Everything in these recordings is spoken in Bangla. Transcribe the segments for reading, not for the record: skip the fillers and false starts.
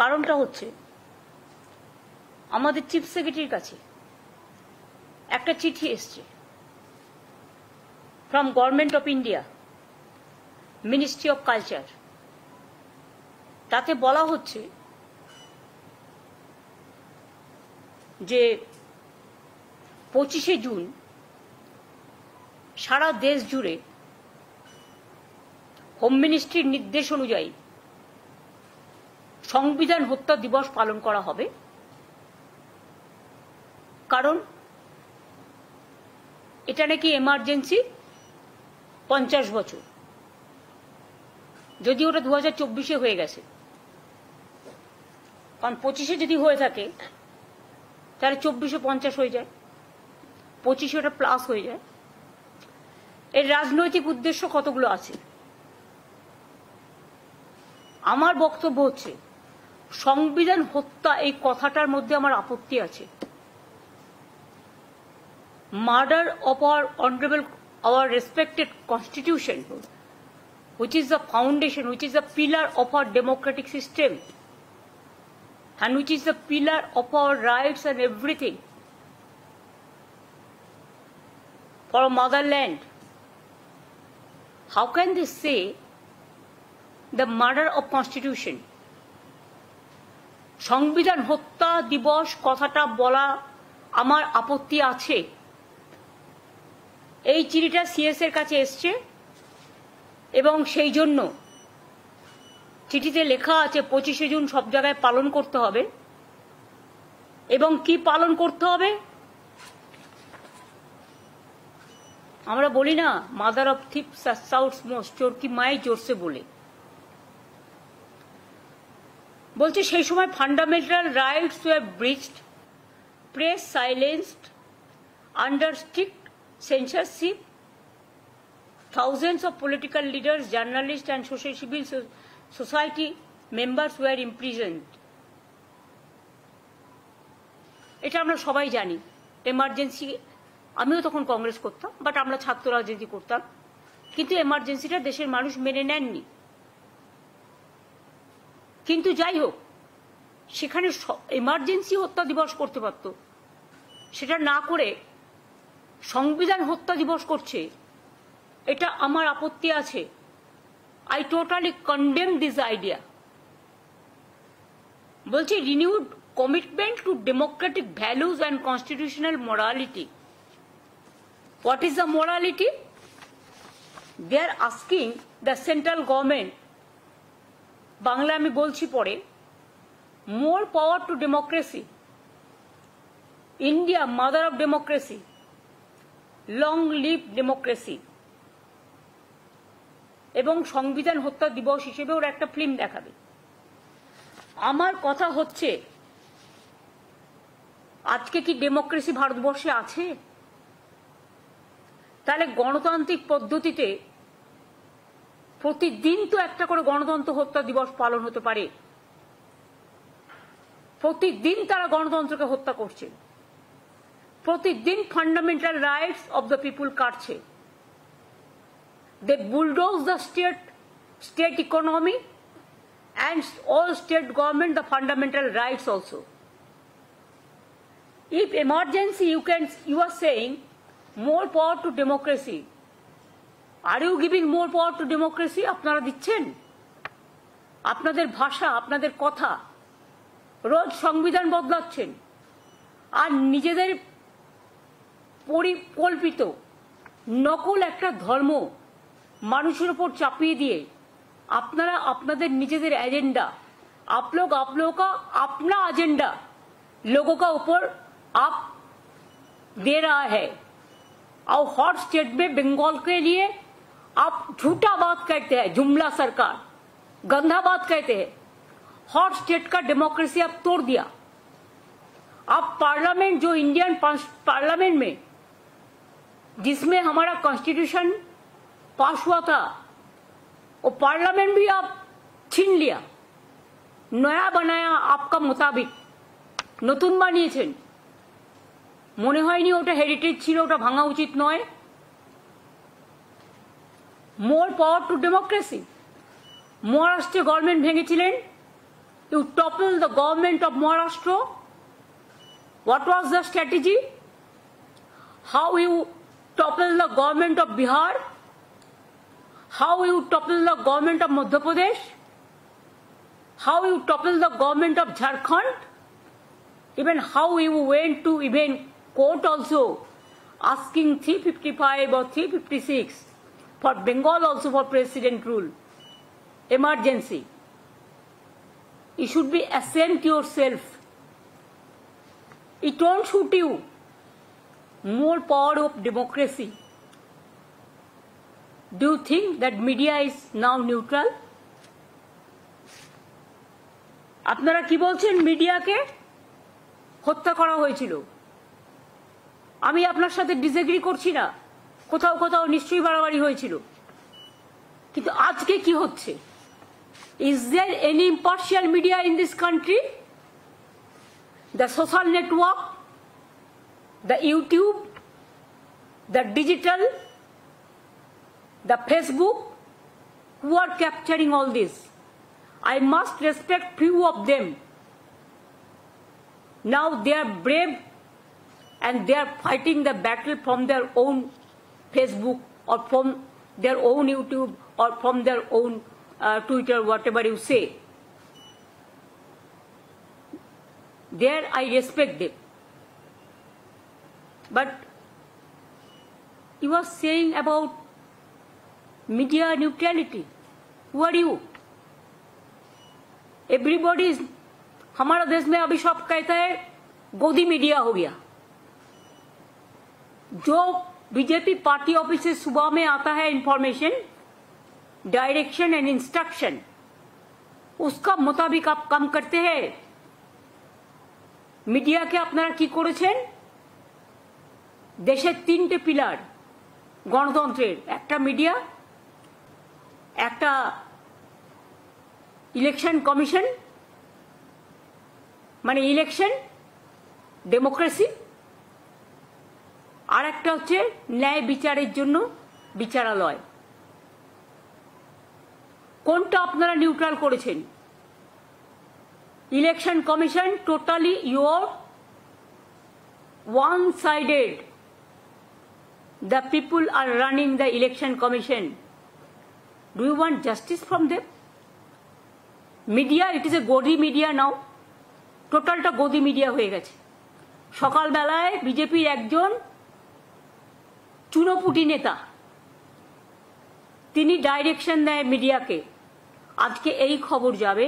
কারণটা হচ্ছে আমাদের চিফ সেক্রেটারির কাছে একটা চিঠি এসছে from government of India, ministry of culture. তাতে বলা হচ্ছে যে 25শে জুন সারা দেশ জুড়ে হোম মিনিস্ট্রির নির্দেশ অনুযায়ী সংবিধান হত্যা দিবস পালন করা হবে। কারণ এটা নাকি এমার্জেন্সি 50 বছর, যদি ওটা 2024-এ হয়ে গেছে। কারণ 25-এ যদি হয়ে থাকে তাহলে 24-এ 50 হয়ে যায়, 25-এ ওটা প্লাস হয়ে যায়। এর রাজনৈতিক উদ্দেশ্য কতগুলো আছে। আমার বক্তব্য হচ্ছে সংবিধান হত্যা এই কথাটার মধ্যে আমার আপত্তি আছে। Murder of our honorable, our respected constitution, which is the foundation, which is the pillar of our democratic system, and which is the pillar of our rights and everything for our motherland. How can they say the murder of constitution? সংবিধান হত্যা দিবস কথাটা বলা আমার আপত্তি আছে। এই চিঠিটা সিএস এর কাছে এসছে এবং সেই জন্য চিঠিতে লেখা আছে 25শে জুন সব জায়গায় পালন করতে হবে। এবং কি পালন করতে হবে? আমরা বলি না, mother of thieves south most, চোর কি মাই জোরসে বলে। বলছে সেই সময় fundamental rights were breached, press silenced, under strict censorship, thousands of political leaders, journalists and civil society members were imprisoned. এটা আমরা সবাই জানি। এমার্জেন্সি, আমিও তখন কংগ্রেস করতাম, বাট আমরা ছাত্র রাজনীতি করতাম, কিন্তু এমার্জেন্সিটা দেশের মানুষ মেনে নেননি। কিন্তু যাই হোক, সেখানে এমার্জেন্সি হত্যা দিবস করতে পারত, সেটা না করে সংবিধান হত্যা দিবস করছে। এটা আমার আপত্তি আছে। I totally condemn this idea. বলছে renewed commitment to democratic values and constitutional morality. What is the morality? They are asking the central government, Bangla আমি বলছি পরে, more power to democracy, India mother of democracy, long live democracy. এবং সংবিধান হত্যা দিবস হিসেবে ওরা একটা ফিল্ম দেখাবে। আমার কথা হচ্ছে আজকে কি ডেমোক্রেসি ভারতবর্ষে আছে? তাহলে গণতান্ত্রিক পদ্ধতিতে প্রতিদিন তো একটা করে গণতন্ত্র হত্যা দিবস পালন হতে পারে। প্রতিদিন তারা গণতন্ত্রকে হত্যা করছে, প্রতিদিন fundamental rights of the people কাটছে। They bulldoze the state economy and all state government the fundamental rights also. If emergency you are saying more power to democracy, are you giving more power to democracy? আপনারা দিচ্ছেন? আপনাদের ভাষা, আপনাদের কথা, রোজ সংবিধান বদলাচ্ছেন আর নিজেদের পরিকল্পিত নকল একটা ধর্ম মানুষের উপর চাপিয়ে দিয়ে আপনারা আপনাদের নিজেদের एजेंडा, आप लोगों का अपना एजेंडा लोगों का ऊपर आप दे रहा है। और हॉट स्टेट में बंगाल के लिए आप झूठा बात कहते हैं, जुमला सरकार, गंदा बात कहते हैं। हॉट स्टेट का डेमोक्रेसी आप तोड़ दिया। आप पार्लियामेंट, जो इंडियन पार्लियामेंट में जिसमें हमारा कॉन्स्टिट्यूशन पास हुआ था, वो पार्लियामेंट भी आप छीन लिया, नया बनाया आपका मुताबिक, नतून बानिয়েছেন। মনে হয়নি ওটা হেরিটেজ ছিল, ওটা ভাঙা উচিত নয়। মোর পাওয়ার টু ডেমোক্রেসি। মহারাষ্ট্রে government ভেঙেছিলেন, You toppled the government of Maharashtra. What was the strategy? How you toppled the government of Bihar? How you toppled the government of Madhya Pradesh? How you toppled the government of Jharkhand? Even how you went to even court also, asking 355 or 356 for Bengal also for president rule, emergency. You should be ashamed yourself. It won't suit you. More power of democracy. Do you think that media is now neutral? আপনারা কি বলছেন মিডিয়াকে হত্যা করা হয়েছিল? আমি আপনার সাথে ডিসএগ্রি করছি না, কোথাও কোথাও নিশ্চয়ই বাড়াবাড়ি হয়েছিল, কিন্তু আজকে কি হচ্ছে? Is there any impartial media in this country? The social network, the YouTube, the digital, the Facebook, who are capturing all this? I must respect few of them. Now they are brave and they are fighting the battle from their own Facebook or from their own YouTube or from their own Twitter, whatever you say. There I respect them. But you are saying about media neutrality. Who are you? Everybody is, हमारा देश में अभी सब कहता है गोदी मीडिया हो गया. जो बीजेपी पार्टी ऑफिस से सुबह में आता है इंफॉर्मेशन, डायरेक्शन एंड इंस्ट्रक्शन, उसका मुताबिक आप काम करते हैं. মিডিয়াকে আপনারা কি করেছেন? দেশের তিনটে পিলার গণতন্ত্রের, একটা মিডিয়া, একটা ইলেকশন কমিশন মানে ইলেকশন ডেমোক্রেসি, আর একটা হচ্ছে ন্যায় বিচারের জন্য বিচারালয়. কোনটা আপনারা নিউট্রাল করেছেন? Election commission totally your one sided. The people are running the election commission. Do you want justice from them? Media, it is a godi media now. টোটালটা গদি মিডিয়া হয়ে গেছে. সকালবেলায় বিজেপির একজন চুনোপুটি নেতা, তিনি ডাইরেকশন দেয় মিডিয়াকে, আজকে এই খবর যাবে,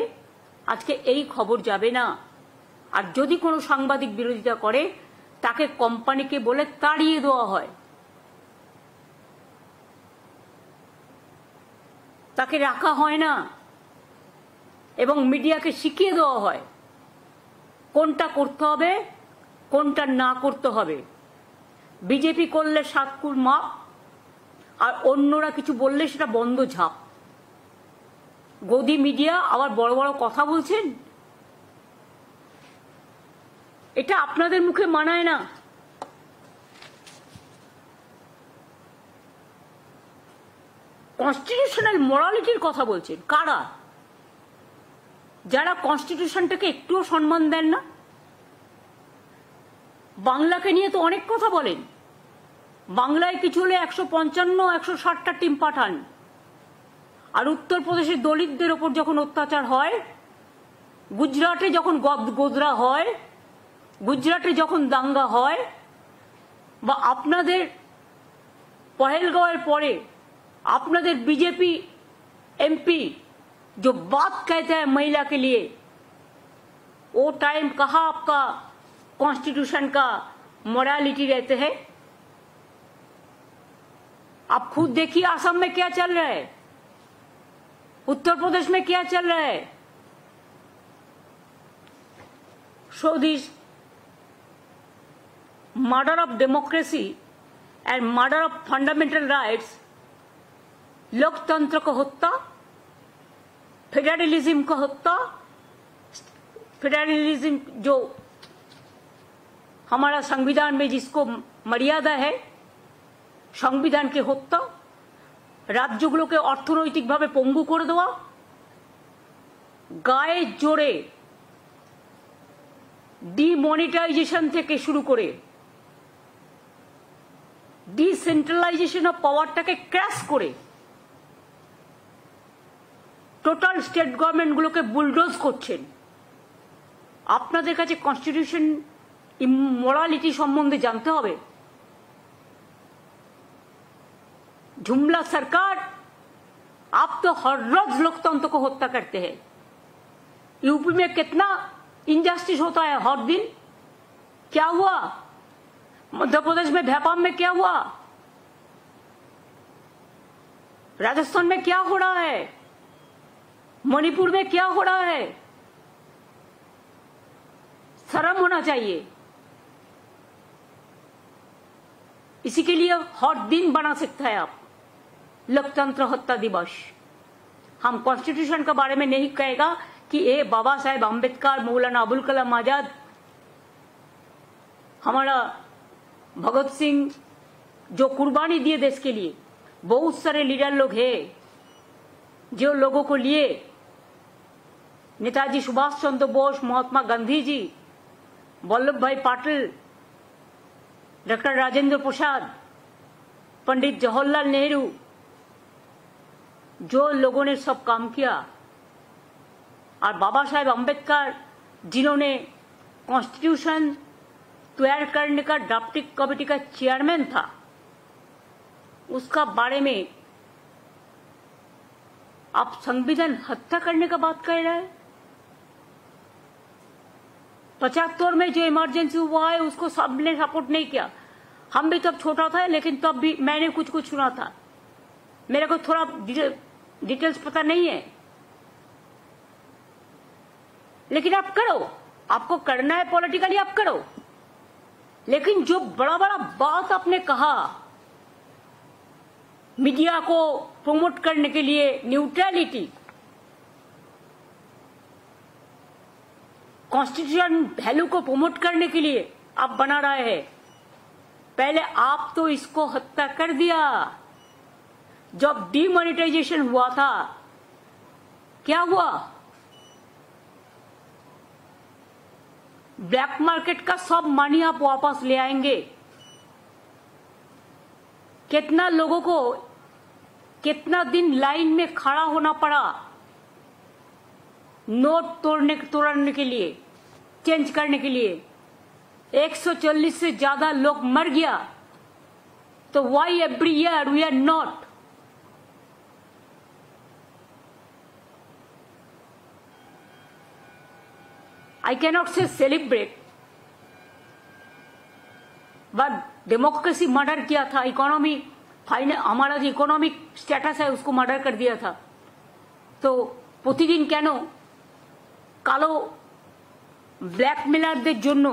আজকে এই খবর যাবে না. আর যদি কোনো সাংবাদিক বিরোধিতা করে তাকে কোম্পানিকে বলে তাড়িয়ে দেওয়া হয়, তাকে রাখা হয় না, এবং মিডিয়াকে শিখিয়ে দেওয়া হয় কোনটা করতে হবে কোনটা না করতে হবে. বিজেপি করলে সাতকুর মাপ, আর অন্যরা কিছু বললে সেটা বন্ধ ঝাঁপ. গদি মিডিয়া আবার বড় বড় কথা বলছেন, এটা আপনাদের মুখে মানায় না. কনস্টিটিউশনাল মোরালিটির কথা বলছেন কারা? যারা কনস্টিটিউশনটাকে একটুও সম্মান দেন না. বাংলাকে নিয়ে তো অনেক কথা বলেন, বাংলায় কিছু হলে 155-160টা টিম পাঠান, আর উত্তরপ্রদেশের দলিতদের ওপর যখন অত্যাচার হয়, গুজরাটে যখন গোদরা হয়, গুজরাটে যখন দাঙ্গা হয়, বা আপনাদের পহেলগাঁওয়ের পরে আপনাদের बीजेपी एमपी जो बात कहता है महिला के लिए, वो टाइम कहाँ आपका कॉन्स्टिट्यूशन का मोरालिटी रहते हैं? आप खुद देखिए असम में क्या चल रहा है, उत्तर प्रदेश में क्या चल रहा है. So this murder of democracy and murder of fundamental rights, लोकतंत्र को हत्या, फेडरलिज्म को हत्या, फेडरलिज्म जो हमारा संविधान में जिसको मर्यादा है, संविधान के हत्या, রাজ্যগুলোকে অর্থনৈতিকভাবে পঙ্গু করে দেওয়া, গায়ে জোরে ডিমনিটাইজেশন থেকে শুরু করে ডিসেন্ট্রালাইজেশন অফ পাওয়ারটাকে ক্র্যাশ করে টোটাল স্টেট গভর্নমেন্টগুলোকে বুলডোজ করছেন। আপনাদের কাছে কনস্টিটিউশন ইমোরালিটি সম্বন্ধে জানতে হবে। जुमला सरकार, आप तो हर रोज लोकतंत्र को हत्या करते हैं। यूपी में कितना इनजस्टिस होता है हर दिन। क्या हुआ मध्य प्रदेश में, भोपाल में क्या हुआ, राजस्थान में क्या हो रहा है, मणिपुर में क्या हो रहा है। शर्म होना चाहिए। इसी के लिए हर दिन बना सकता है आप लोकतंत्र हत्या दिवस। हम कॉन्स्टिट्यूशन के बारे में नहीं कहेगा कि ये बाबा साहेब अम्बेडकर, मौलाना अबुल कलाम आजाद, हमारा भगत सिंह जो कुर्बानी दिए देश के लिए, बहुत सारे लीडर लोग हैं जो लोगों को लिए, नेताजी सुभाष चंद्र बोस, महात्मा गांधी जी, वल्लभ भाई पाटिल, डॉक्टर राजेंद्र प्रसाद, पंडित जवाहरलाल नेहरू, जो लोगों ने सब काम किया। और बाबा साहेब अम्बेडकर जिन्होंने कॉन्स्टिट्यूशन तैयार करने का ड्राफ्टिंग कमेटी का चेयरमैन था, उसका बारे में आप संविधान हत्या करने का बात कह रहे हैं। 75 में जो इमरजेंसी हुआ है उसको सबने सपोर्ट नहीं किया। हम भी तब छोटा था, लेकिन तब भी मैंने कुछ कुछ सुना था। मेरे को थोड़ा डिटेल्स पता नहीं है, लेकिन आप करो, आपको करना है पॉलिटिकली आप करो। लेकिन जो बड़ा बड़ा बात आपने कहा मीडिया को प्रमोट करने के लिए, न्यूट्रलिटी, कॉन्स्टिट्यूशन वैल्यू को प्रमोट करने के लिए आप बना रहे हैं। पहले आप तो इसको हत्या कर दिया। जब डीमोनेटाइजेशन हुआ था क्या हुआ, ब्लैक मार्केट का सब मनी आप वापस ले आएंगे। कितना लोगों को कितना दिन लाइन में खड़ा होना पड़ा नोट तोड़ने के लिए, चेंज करने के लिए। 140 से ज्यादा लोग मर गया। तो why every year we are not I cannot say celebrate, but democracy murder किया था, इकोनॉमी हमारा जो इकोनॉमिक स्टेटस है उसको मर्डर कर दिया था। तो प्रतिदिन क्यों কালো ব্ল্যাকমেলারদের জন্য,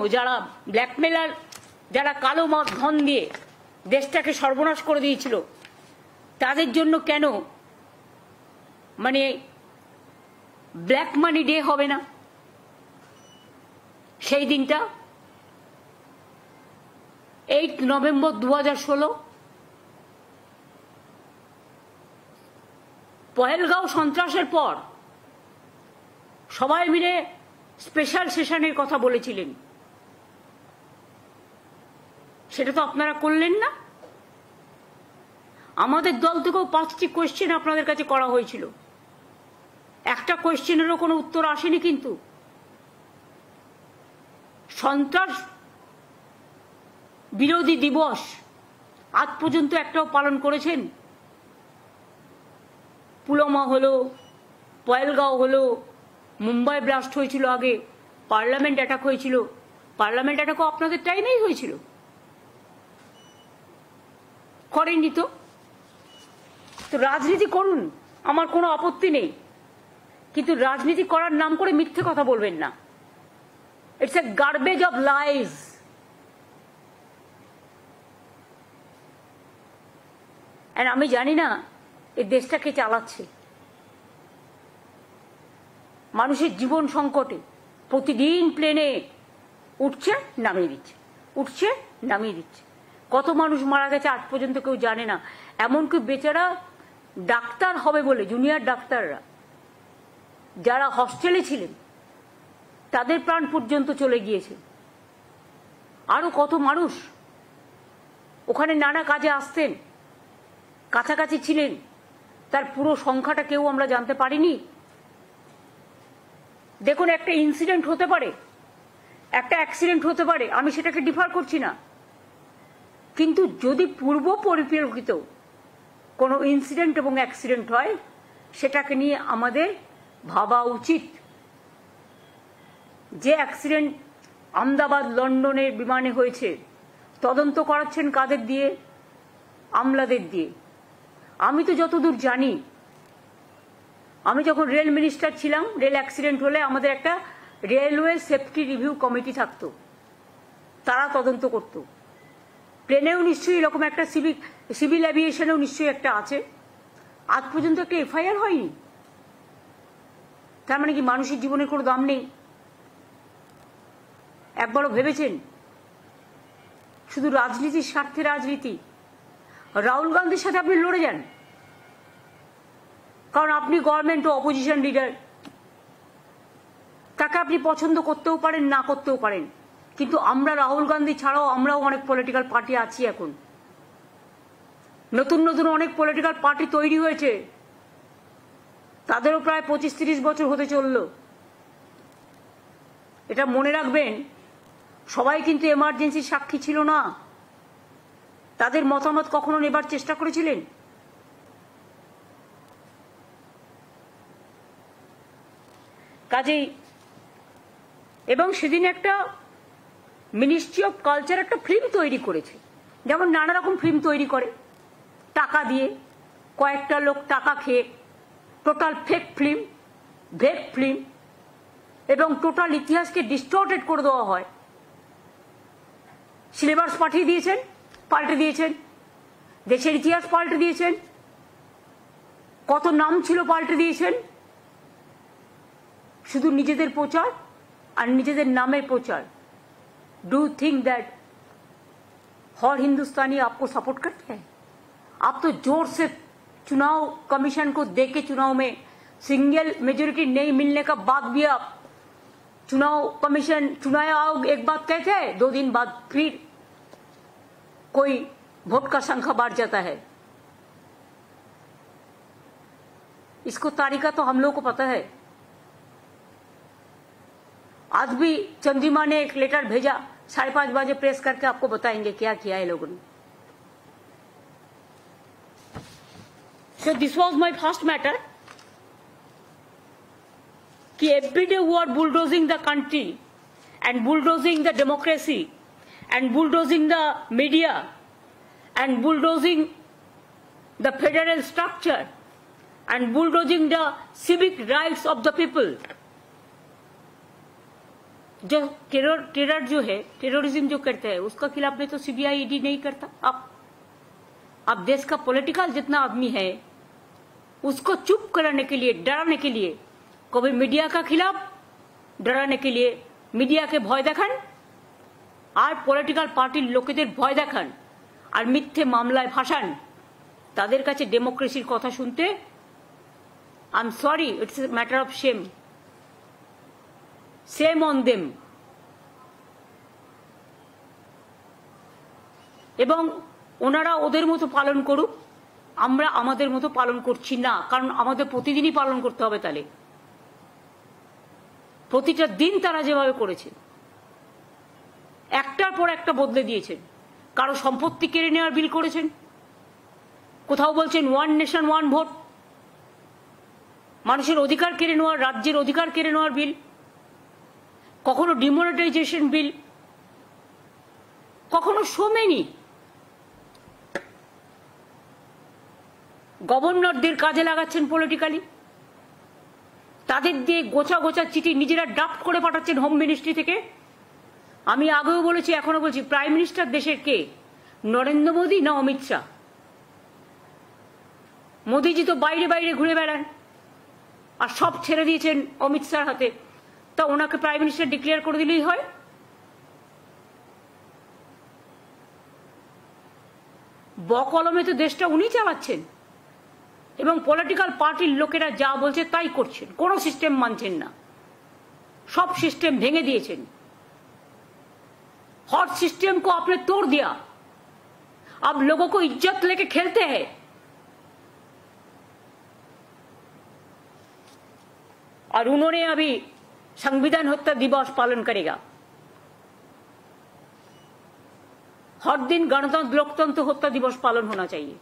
যারা কালো ধন দিয়ে দেশটাকে সর্বনাশ করে দিয়েছিল, তাদের জন্য কেন মানে ব্ল্যাক মানি ডে হবে না সেই দিনটা? 8 নভেম্বর 2016 পহেলগাঁও সন্ত্রাসের পর সবাই মিলে স্পেশাল সেশনের কথা বলেছিলেন, সেটা তো আপনারা করলেন না। আমাদের দল থেকেও 5টি কোয়েশ্চেন আপনাদের কাছে করা হয়েছিল, একটা কোয়েশ্চেনেরও কোনো উত্তর আসেনি। কিন্তু সন্ত্রাস বিরোধী দিবস আজ পর্যন্ত একটাও পালন করেছেন? পুলওয়ামা হলো, পহেলগাঁও হলো, মুম্বাই ব্লাস্ট হয়েছিল, আগে পার্লামেন্ট অ্যাটাক হয়েছিল। পার্লামেন্ট অ্যাটাকও আপনাদের টাইমেই হয়েছিল, করেননি তো। তো রাজনীতি করুন, আমার কোনো আপত্তি নেই, কিন্তু রাজনীতি করার নাম করে মিথ্যে কথা বলবেন না। It's a garbage of lies. আর আমি জানি না এই দেশটাকে চালাচ্ছে। মানুষের জীবন সংকটে প্রতিদিন প্লেনে উঠছে নামিয়ে দিচ্ছে, উঠছে নামিয়ে দিচ্ছে। কত মানুষ মারা গেছে আজ পর্যন্ত কেউ জানে না। এমনকি বেচারা ডাক্তার হবে বলে জুনিয়র ডাক্তাররা যারা হস্টেলে ছিলেন তাদের প্রাণ পর্যন্ত চলে গিয়েছে। আরো কত মানুষ ওখানে নানা কাজে আসতেন, কাছাকাছি ছিলেন, তার পুরো সংখ্যাটা কেউ আমরা জানতে পারিনি। দেখুন, একটা ইনসিডেন্ট হতে পারে, একটা অ্যাক্সিডেন্ট হতে পারে, আমি সেটাকে ডিফার করছি না, কিন্তু যদি পূর্ব পরিকল্পিত কোনো ইনসিডেন্ট এবং অ্যাক্সিডেন্ট হয় সেটাকে নিয়ে আমাদের ভাবা উচিত। যে অ্যাক্সিডেন্ট আহমেদাবাদ লন্ডনের বিমানে হয়েছে, তদন্ত করাচ্ছেন কাদের দিয়ে? আমলাদের দিয়ে। আমি তো যতদূর জানি, আমি যখন রেল মিনিস্টার ছিলাম, রেল অ্যাক্সিডেন্ট হলে আমাদের একটা রেলওয়ে সেফটি রিভিউ কমিটি থাকতো, তারা তদন্ত করত। প্লেনেও নিশ্চয়ই এরকম একটা সিভিল অ্যাভিয়েশনেও নিশ্চয়ই একটা আছে। আজ পর্যন্ত একটা এফআইআর হয়নি। তার মানে কি মানুষের জীবনের কোনো দাম নেই? একবারও ভেবেছেন? শুধু রাজনীতির স্বার্থে রাজনীতি। রাহুল গান্ধীর সাথে আপনি লড়ে যান, কারণ আপনি গভর্নমেন্ট ও অপোজিশন লিডার। তাকে আপনি পছন্দ করতেও পারেন, না করতেও পারেন, কিন্তু আমরা রাহুল গান্ধী ছাড়াও আমরাও অনেক পলিটিক্যাল পার্টি আছি। এখন নতুন নতুন অনেক পলিটিক্যাল পার্টি তৈরি হয়েছে, তাদেরও প্রায় 25-30 বছর হতে চলল। এটা মনে রাখবেন, সবাই কিন্তু এমার্জেন্সির সাক্ষী ছিল না। তাদের মতামত কখনো নেবার চেষ্টা করেছিলেন? কাজেই, এবং সেদিন একটা মিনিস্ট্রি অফ কালচার একটা ফিল্ম তৈরি করেছে, যেমন নানা রকম ফিল্ম তৈরি করে টাকা দিয়ে, কয়েকটা লোক টাকা খেয়ে, টোটাল ফেক ফিল্ম, ভেক ফিল্ম, এবং টোটাল ইতিহাসকে ডিস্টর্টেড করে দেওয়া হয়। সিলেবাস পাঠিয়ে দিয়েছেন, পাল্টে দিয়েছেন, দেশের ইতিহাস পাল্টে দিয়েছেন, কত নাম ছিল পাল্টে দিয়েছেন, শুধু নিজেদের প্রচার আর নিজেদের নামের প্রচার। डू थिंक दैट हर हिंदुस्तानी आपको सपोर्ट करते हैं? आप तो जोर से चुनाव कमीशन को देके चुनाव में सिंगल मेजोरिटी नहीं मिलने का बाद भी आप चुनाव कमीशन चुनाव आयोग एक बात कहते हैं, 2 दिन बाद फिर कोई वोट का संख्या बढ़ जाता है। इसको तारीका तो हम लोग को पता है। आज भी चंद्रिमा ने एक लेटर भेजा, 5:30 बजे प्रेस करके आपको बताएंगे क्या किया है लोगों ने। So this was my first matter कि every day we are bulldozing the country and bulldozing the democracy and bulldozing the media and bulldozing the federal structure and bulldozing the civic rights of the people। जो टेरर जो है, टेररिज्म जो करता है, उसका खिलाफ में तो सीबीआई ईडी नहीं करता। अब देश का पॉलिटिकल जितना आदमी है उसको चुप कराने के लिए, डराने के लिए, कभी मीडिया का खिलाफ डराने के लिए मीडिया के भय देखान और पॉलिटिकल पार्टी लोकेদের ভয় দেখান আর মিথ্যে মামলায় ফাঁসান। তাদের কাছে ডেমোক্রেসির কথা শুনতে I am sorry, it's a matter of shame. Shame on them। এবং ওনারা ওদের মতো পালন করুক, আমরা আমাদের মতো পালন করছি না, কারণ আমাদের প্রতিদিনই পালন করতে হবে। তাহলে প্রতিটা দিন তারা যেভাবে করেছে, একটার পর একটা বদলে দিয়েছেন। কারো সম্পত্তি কেড়ে নেওয়ার বিল করেছেন, কোথাও বলছেন 1 নেশন 1 ভোট, মানুষের অধিকার কেড়ে নেওয়ার, রাজ্যের অধিকার কেড়ে নেওয়ার বিল, কখনো ডিমনিটাইজেশন বিল, কখনো সো মেনি। গভর্নরদের কাজে লাগাচ্ছেন পলিটিক্যালি, তাদের দিয়ে গোছা গোছা চিঠি নিজেরা ড্রাফট করে পাঠাচ্ছেন হোম মিনিস্ট্রি থেকে। আমি আগেও বলেছি, এখনো বলছি, প্রাইম মিনিস্টার দেশের কে? নরেন্দ্র মোদী না অমিত শাহ? মোদীজি তো বাইরে বাইরে ঘুরে বেড়ান আর সব ছেড়ে দিয়েছেন অমিত শাহর হাতে, তা ওনাকে প্রাইম মিনিস্টার ডিক্লেয়ার করে দিলেই হয়। বকলমে তো দেশটা উনি চালাচ্ছেন এবং পলিটিক্যাল পার্টির লোকেরা যা বলছে তাই করছেন, কোনো সিস্টেম মানছেন না। सब सिस्टम भेंगे दिए, हर सिस्टम को आपने तोड़ दिया। अब लोगों को इज्जत लेके खेलते हैं। और उन्होंने अभी संविधान हत्या दिवस पालन करेगा। हर दिन गणतंत्र लोकतंत्र हत्या दिवस पालन होना चाहिए।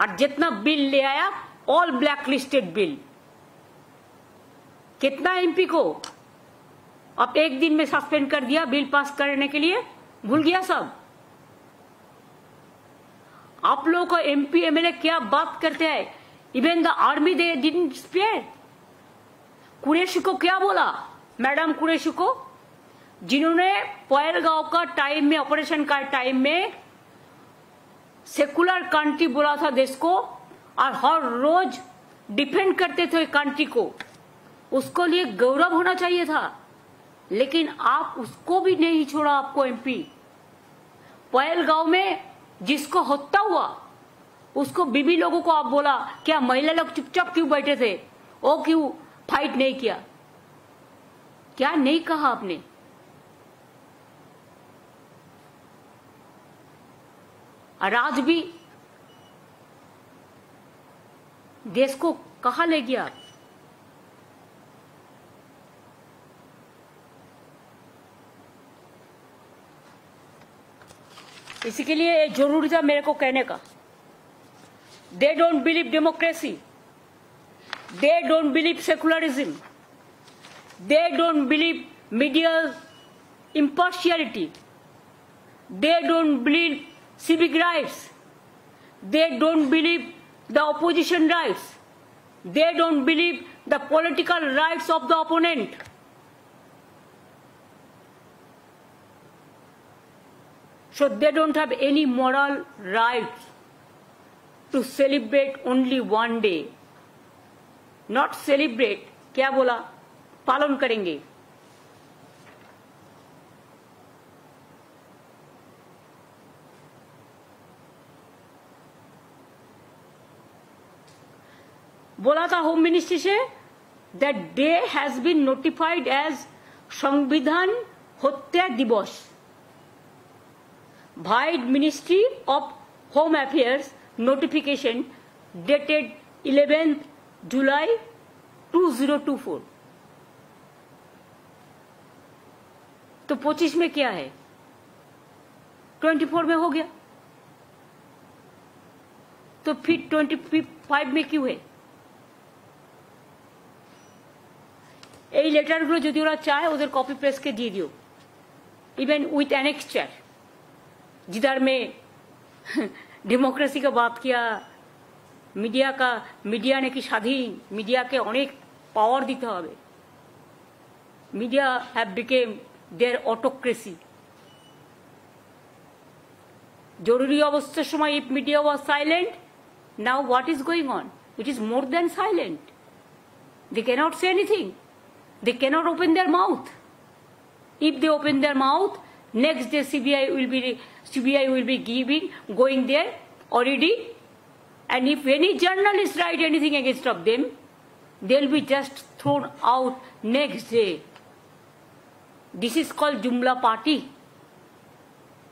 और जितना बिल ले आया ऑल ब्लैक लिस्टेड बिल, कितना एमपी को अब एक दिन में सस्पेंड कर दिया बिल पास करने के लिए, भूल गया सब। आप लोगों को एमपी एमएलए क्या बात करते हैं, even the army they didn't spare. Qureshi को क्या बोला, मैडम कुरैशी को, जिन्होंने पहलगांव का टाइम में, ऑपरेशन का टाइम में सेकुलर कंट्री बोला था देश को, और हर रोज डिफेंड करते थे कंट्री को, उसको लिए गौरव होना चाहिए था। लेकिन आप उसको भी नहीं छोड़ा आपको एमपी। पहलगांव में जिसको हत्या हुआ उसको बीबी लोगों को आप बोला, क्या महिला लोग चुपचाप क्यों बैठे थे, वो क्यों फाइट नहीं किया, क्या नहीं कहा आपने? और आज भी देश को कहां ले गया? इसी के लिए जरूरी था मेरे को कहने का। They don't believe democracy, they don't believe secularism, they don't believe media impartiality, they don't believe civic rights, they don't believe the opposition rights, they don't believe the political rights of the opponent. So they don't have any moral rights to celebrate only one day. Not celebrate, क्या बोला, पालन करेंगे। बोला था होम मिनिस्ट्री से that day has been notified as संविधान हत्या दिवस by Ministry of Home Affairs notification dated 11th July 2024। तो 25 में क्या है, 24 में हो गया, तो फिर 25 में क्यों है? এই লেটারগুলো যদি ওরা চায় ওদের কপি পেস্ট के দিয়ে दियो, इवन विथ एनेक्सचर, जिधर में डेमोक्रेसी का बात किया, मीडिया ने कि स्वाधीन, मीडिया के अनेक पावर दीते হবে, media have become their autocracy. जरूरी अवस्थार समय if media was silent, now what is going on? It is more than silent. They cannot say anything, they cannot open their mouth. If they open their mouth, next day CBI will be going there already, and if any journalist write anything against of them, they'll be just thrown out next day. This is called Jumla party,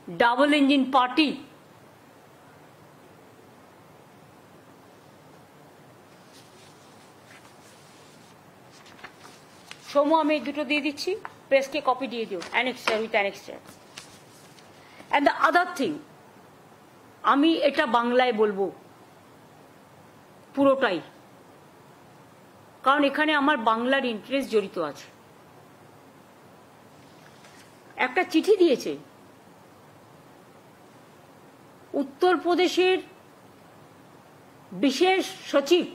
double engine party. सोमो আমি দুটো দিয়ে দিচ্ছি, প্রেসকে কপি দিয়ে দিও, annexure with annexure. And the other thing, আমি এটা বাংলায় বলবো পুরোটাই, কারণ এখানে আমার বাংলার ইন্টারেস্ট জড়িত আছে। একটা চিঠি দিয়েছে উত্তরপ্রদেশের বিশেষ সচিব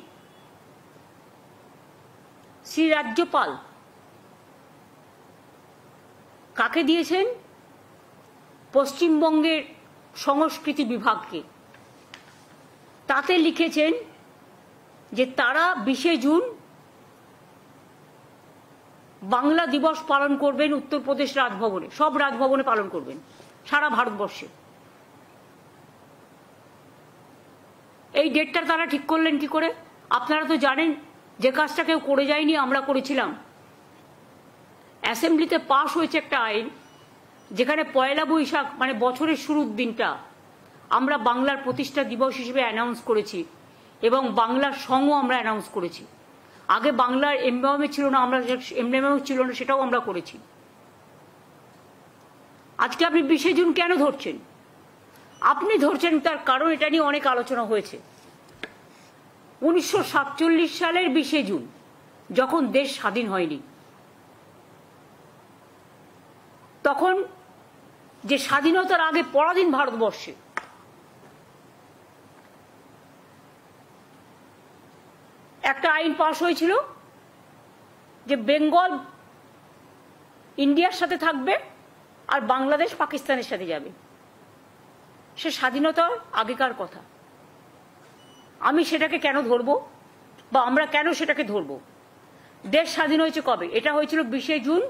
শ্রী রাজ্যপাল, কাকে দিয়েছেন? পশ্চিমবঙ্গের সংস্কৃতি বিভাগকে। তাতে লিখেছেন যে তারা 20 জুন বাংলা দিবস পালন করবেন উত্তরপ্রদেশ রাজভবনে, সব রাজভবনে পালন করবেন সারা ভারতবর্ষে। এই ডেটটা তারা ঠিক করলেন কি করে? আপনারা তো জানেন যে কাজটা কেউ করে যায়নি, আমরা করেছিলাম। অ্যাসেম্বলিতে পাশ হয়েছে একটা আইন, যেখানে পয়লা বৈশাখ মানে বছরের শুরুর দিনটা আমরা বাংলার প্রতিষ্ঠা দিবস হিসেবে অ্যানাউন্স করেছি এবং বাংলার সংও আমরা অ্যানাউন্স করেছি। আগে বাংলার এমব্লেমে ছিল না, আমরা এমব্লেমেও ছিল না, সেটাও আমরা করেছি। আজকে আপনি 20শে জুন কেন ধরছেন? আপনি ধরছেন তার কারণ এটা নিয়ে অনেক আলোচনা হয়েছে। 1947 সালের 20শে জুন, যখন দেশ স্বাধীন হয়নি, তখন যে স্বাধীনতার আগে পরাধীন ভারতবর্ষে একটা আইন পাশ হয়েছিল যে বেঙ্গল ইন্ডিয়ার সাথে থাকবে আর বাংলাদেশ পাকিস্তানের সাথে যাবে। সে স্বাধীনতার আগেকার কথা। আমি সেটাকে কেন ধরবো, বা আমরা কেন সেটাকে ধরবো? দেশ স্বাধীন হয়েছে কবে? এটা হয়েছিল 20শে জুন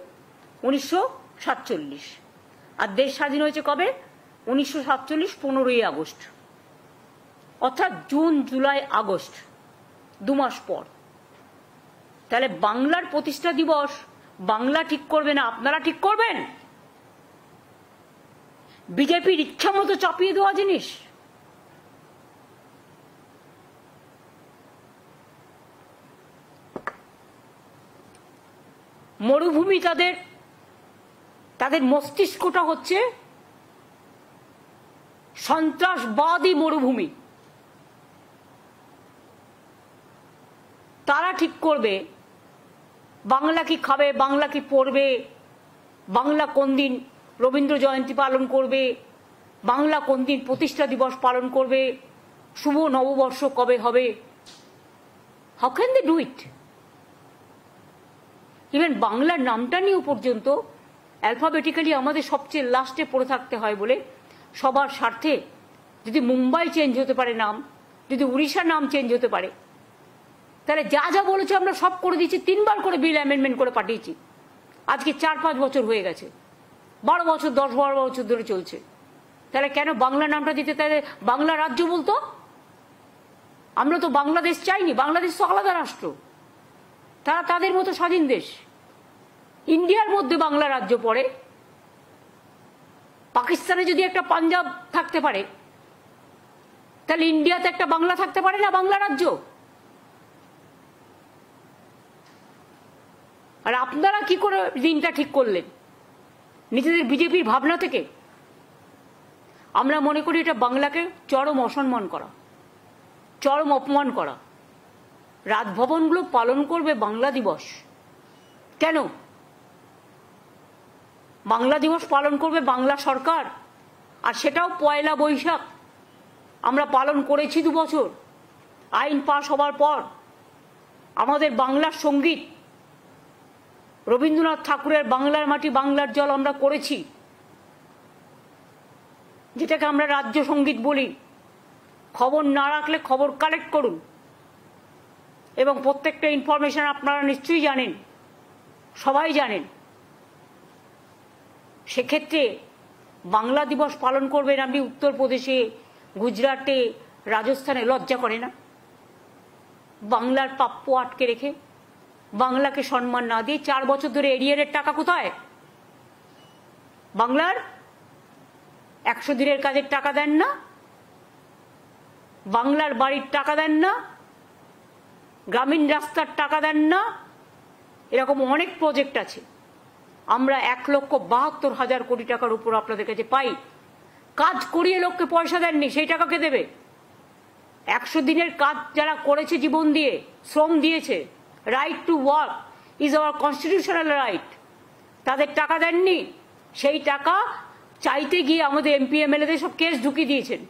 1947। আর দেশ স্বাধীন হয়েছে কবে? 1947 15ই আগস্ট, অর্থাৎ জুন জুলাই আগস্ট, 2 মাস পর। তাহলে বাংলার প্রতিষ্ঠা দিবস বাংলা ঠিক করবে না, আপনারা ঠিক করবেন? বিজেপির ইচ্ছা মতো চাপিয়ে দেওয়া জিনিস। মরুভূমি, তাদের মস্তিষ্কটা হচ্ছে সন্ত্রাসবাদী মরুভূমি। তারা ঠিক করবে বাংলা কি খাবে, বাংলা কি পড়বে, বাংলা কোন দিন রবীন্দ্র জয়ন্তী পালন করবে, বাংলা কোন দিন প্রতিষ্ঠা দিবস পালন করবে, শুভ নববর্ষ কবে হবে। How can they do it? Even বাংলার নামটা নিয়েও পর্যন্ত অ্যালফাবেটিক্যালি আমাদের সবচেয়ে লাস্টে পড়ে থাকতে হয় বলে সবার স্বার্থে যদি মুম্বাই চেঞ্জ হতে পারে নাম, যদি উড়িষ্যার নাম চেঞ্জ হতে পারে, তাহলে যা যা বলেছে আমরা সব করে দিচ্ছি। 3 বার করে বিল অ্যামেন্ডমেন্ট করে পাঠিয়েছি। আজকে 4-5 বছর হয়ে গেছে, 12 বছর 10-12 বছর ধরে চলছে। তাহলে কেন বাংলা নামটা দিতে? তাহলে বাংলা রাজ্য বলতো। আমরা তো বাংলাদেশ চাইনি, বাংলাদেশ তো আলাদা রাষ্ট্র, তারা তাদের মতো স্বাধীন দেশ। ইন্ডিয়ার মধ্যে বাংলা রাজ্য পড়ে। পাকিস্তানে যদি একটা পাঞ্জাব থাকতে পারে, তাহলে ইন্ডিয়াতে একটা বাংলা থাকতে পারে না, বাংলা রাজ্য? আর আপনারা কি করে দিনটা ঠিক করলেন? নিজেদের বিজেপির ভাবনা থেকে? আমরা মনে করি এটা বাংলাকে চরম অসম্মান করা, চরম অপমান করা। রাজভবনগুলো পালন করবে বাংলা দিবস কেন? বাংলা দিবস পালন করবে বাংলা সরকার, আর সেটাও পয়লা বৈশাখ। আমরা পালন করেছি 2 বছর আইন পাশ হবার পর। আমাদের বাংলার সঙ্গীত রবীন্দ্রনাথ ঠাকুরের বাংলার মাটি বাংলার জল আমরা করেছি, যেটাকে আমরা রাজ্য সঙ্গীত বলি। খবর না রাখলে খবর কালেক্ট করুন, এবং প্রত্যেকটা ইনফরমেশন আপনারা নিশ্চয়ই জানেন, সবাই জানেন। সেক্ষেত্রে বাংলা দিবস পালন করবেন আপনি উত্তরপ্রদেশে, গুজরাটে, রাজস্থানে? লজ্জা করে না? বাংলার প্রাপ্য আটকে রেখে, বাংলাকে সম্মান না দিয়ে 4 বছর ধরে এরিয়ারের টাকা কোথায়? বাংলার 100 দিনের কাজের টাকা দেন না, বাংলার বাড়ির টাকা দেন না, গ্রামীণ রাস্তার টাকা দেন না। এরকম অনেক প্রজেক্ট আছে। আমরা 1,72,000 কোটি টাকার উপর আপনাদের কাছে পাই। কাজ করিয়ে লোককে পয়সা দেননি, সেই টাকা কে দেবে? 100 দিনের কাজ যারা করেছে, জীবন দিয়ে শ্রম দিয়েছে, right to work is our constitutional right, তাদের টাকা দেননি। সেই টাকা চাইতে গিয়ে আমাদের এমপি এমএলএদের সব কেস ঢুকিয়ে দিয়েছেন।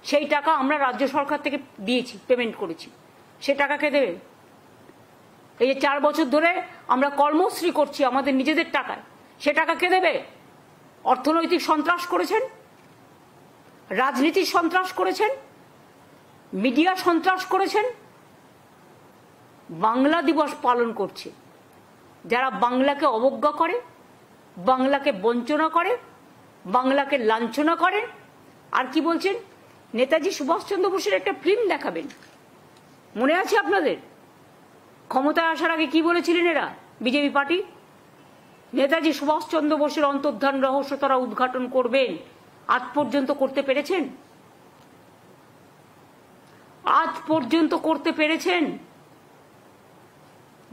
সেই টাকা আমরা রাজ্য সরকার থেকে দিয়েছি, পেমেন্ট করেছি। সে টাকা কে দেবে? এই যে 4 বছর ধরে আমরা কর্মশ্রী করছি আমাদের নিজেদের টাকায়, সে টাকা কে দেবে? অর্থনৈতিক সন্ত্রাস করেছেন, রাজনীতির সন্ত্রাস করেছেন, মিডিয়া সন্ত্রাস করেছেন। বাংলা দিবস পালন করছে যারা বাংলাকে অবজ্ঞা করে, বাংলাকে বঞ্চনা করে, বাংলাকে লাঞ্ছনা করে। আর কি বলছেন? নেতাজি সুভাষচন্দ্র বোসের একটা ফিল্ম দেখাবেন, মনে আছে আপনাদের? ক্ষমতায় আসার আগে কি বলেছিলেন এরা? বিজেপি পার্টি নেতাজি সুভাষচন্দ্র বোসের অন্তর্ধান রহস্য তারা উদ্ঘাটন করবেন, আজ পর্যন্ত করতে পেরেছেন? আজ পর্যন্ত করতে পেরেছেন?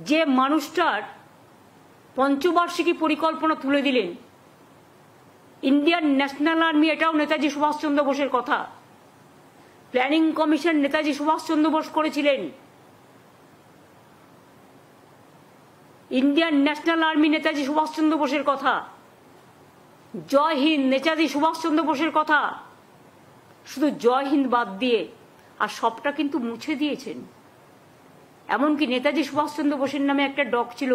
যে মানুষটার পঞ্চবার্ষিকী পরিকল্পনা তুলে দিলেন, ইন্ডিয়ান ন্যাশনাল আর্মি, এটাও নেতাজি সুভাষচন্দ্র বোসের কথা। প্ল্যানিং কমিশন নেতাজি সুভাষচন্দ্র বোস করেছিলেন। Indian national army Netaji Subhas Chandra বোসের কথা। জয় হিন্দ নেতাজি সুভাষচন্দ্র বোসের কথা। শুধু জয় হিন্দ বাদ দিয়ে আর সবটা কিন্তু মুছে দিয়েছেন। এমনকি নেতাজি সুভাষচন্দ্র বোসের নামে একটা ডগ ছিল,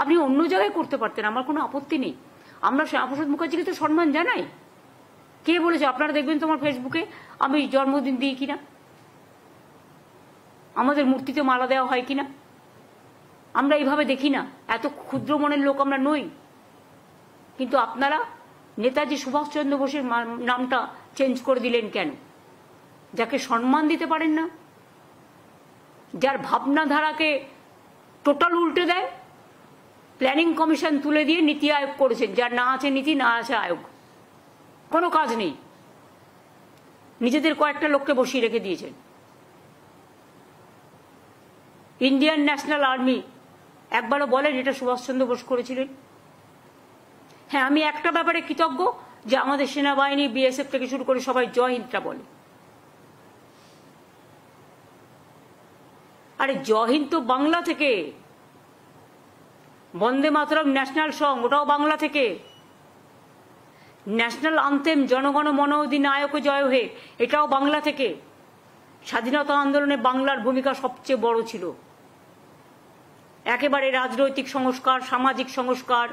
আপনি অন্য জায়গায় করতে পারতেন, আমার কোনো আপত্তি নেই। আমরা শ্যামাপ্রসাদ মুখার্জিকে তো সম্মান জানাই। কে বলেছে? আপনারা দেখবেন তোমার ফেসবুকে আমি জন্মদিন দিই কিনা, আমাদের মূর্তিতে মালা দেওয়া হয় কিনা। আমরা এইভাবে দেখি না, এত ক্ষুদ্র মনের লোক আমরা নই। কিন্তু আপনারা নেতাজি সুভাষচন্দ্র বোসের নামটা চেঞ্জ করে দিলেন কেন? যাকে সম্মান দিতে পারেন না, যার ভাবনাধারাকে টোটাল উল্টে দেয়। প্ল্যানিং কমিশন তুলে দিয়ে নীতি আয়োগ করেছেন, যার না আছে নীতি, না আছে আয়োগ, কোনো কাজ নেই। নিজেদের কয়েকটা লোককে বসিয়ে রেখে দিয়েছেন। ইন্ডিয়ান ন্যাশনাল আর্মি একবারও বলেন এটা সুভাষচন্দ্র বোস করেছিলেন? হ্যাঁ, আমি একটা ব্যাপারে কৃতজ্ঞ যে আমাদের সেনাবাহিনী, বিএসএফ থেকে শুরু করে সবাই জয় হিন্দটা বলে। আরে জয় হিন্দ তো বাংলা থেকে। বন্দে মাতরম ন্যাশনাল সং, ওটাও বাংলা থেকে। ন্যাশনাল আনথেম জনগণ মন অধিনায়ক জয় হে, এটাও বাংলা থেকে। স্বাধীনতা আন্দোলনে বাংলার ভূমিকা সবচেয়ে বড় ছিল। একেবারে রাজনৈতিক সংস্কার, সামাজিক সংস্কার,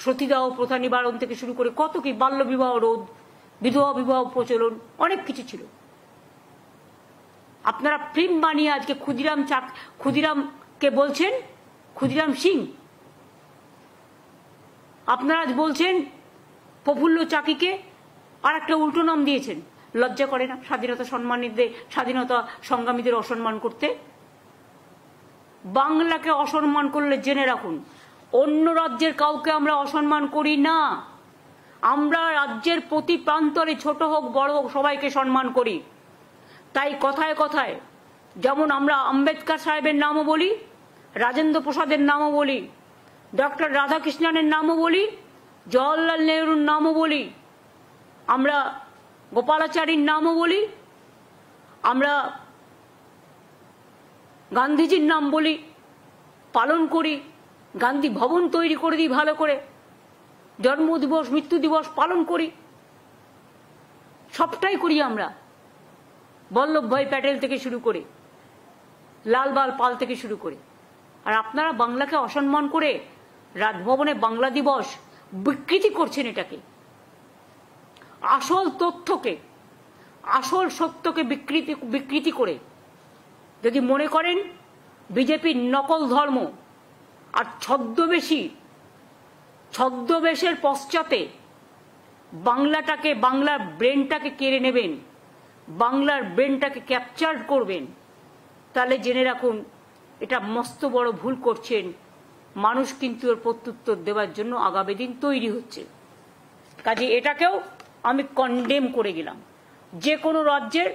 সতীদাহ প্রথা নিবারণ থেকে শুরু করে কত কি, বাল্য বিবাহ রোধ, বিধবা বিবাহ প্রচলন, অনেক কিছু ছিল। আপনারা ফিল্ম বানিয়ে আজকে ক্ষুদিরামকে বলছেন ক্ষুদিরাম সিং, আপনারা আজ বলছেন প্রফুল্ল চাকিকে আর একটা উল্টো নাম দিয়েছেন। লজ্জা করে না স্বাধীনতা সম্মানীদের, স্বাধীনতা সংগ্রামীদের অসম্মান করতে? বাংলাকে অসম্মান করলে জেনে রাখুন, অন্য রাজ্যের কাউকে আমরা অসম্মান করি না। আমরা রাজ্যের প্রতি প্রান্তরে ছোট হোক বড় হোক সবাইকে সম্মান করি। তাই কথায় কথায় যেমন আমরা আম্বেদকর সাহেবের নামও বলি, রাজেন্দ্র প্রসাদের নামও বলি, ডক্টর রাধাকৃষ্ণনের নামও বলি, জওয়াহরলাল নেহরুর নামও বলি, আমরা গোপালাচারীর নামও বলি, আমরা গান্ধীজির নাম বলি, পালন করি। গান্ধী ভবন তৈরি করে দিই ভালো করে, জন্ম দিবস, মৃত্যু দিবস পালন করি, সবটাই করি আমরা। বল্লভভাই প্যাটেল থেকে শুরু করে, লালবাল পাল থেকে শুরু করে। আর আপনারা বাংলাকে অসম্মান করে রাজভবনে বাংলা দিবস বিকৃতি করছেন। এটাকে আসল তথ্যকে, আসল সত্যকে বিকৃতি করে যদি মনে করেন বিজেপির নকল ধর্ম আর ছদ্মবেশের পশ্চাতে বাংলাটাকে, বাংলার ব্রেনটাকে কেড়ে নেবেন, বাংলার ব্রেনটাকে ক্যাপচার করবেন, তাহলে জেনে রাখুন এটা মস্ত বড় ভুল করছেন। মানুষ কিন্তু এর প্রত্যুত্তর দেওয়ার জন্য আগামী দিন তৈরি হচ্ছে। কাজে এটাকেও আমি কন্ডেম করে গেলাম। যে কোনো রাজ্যের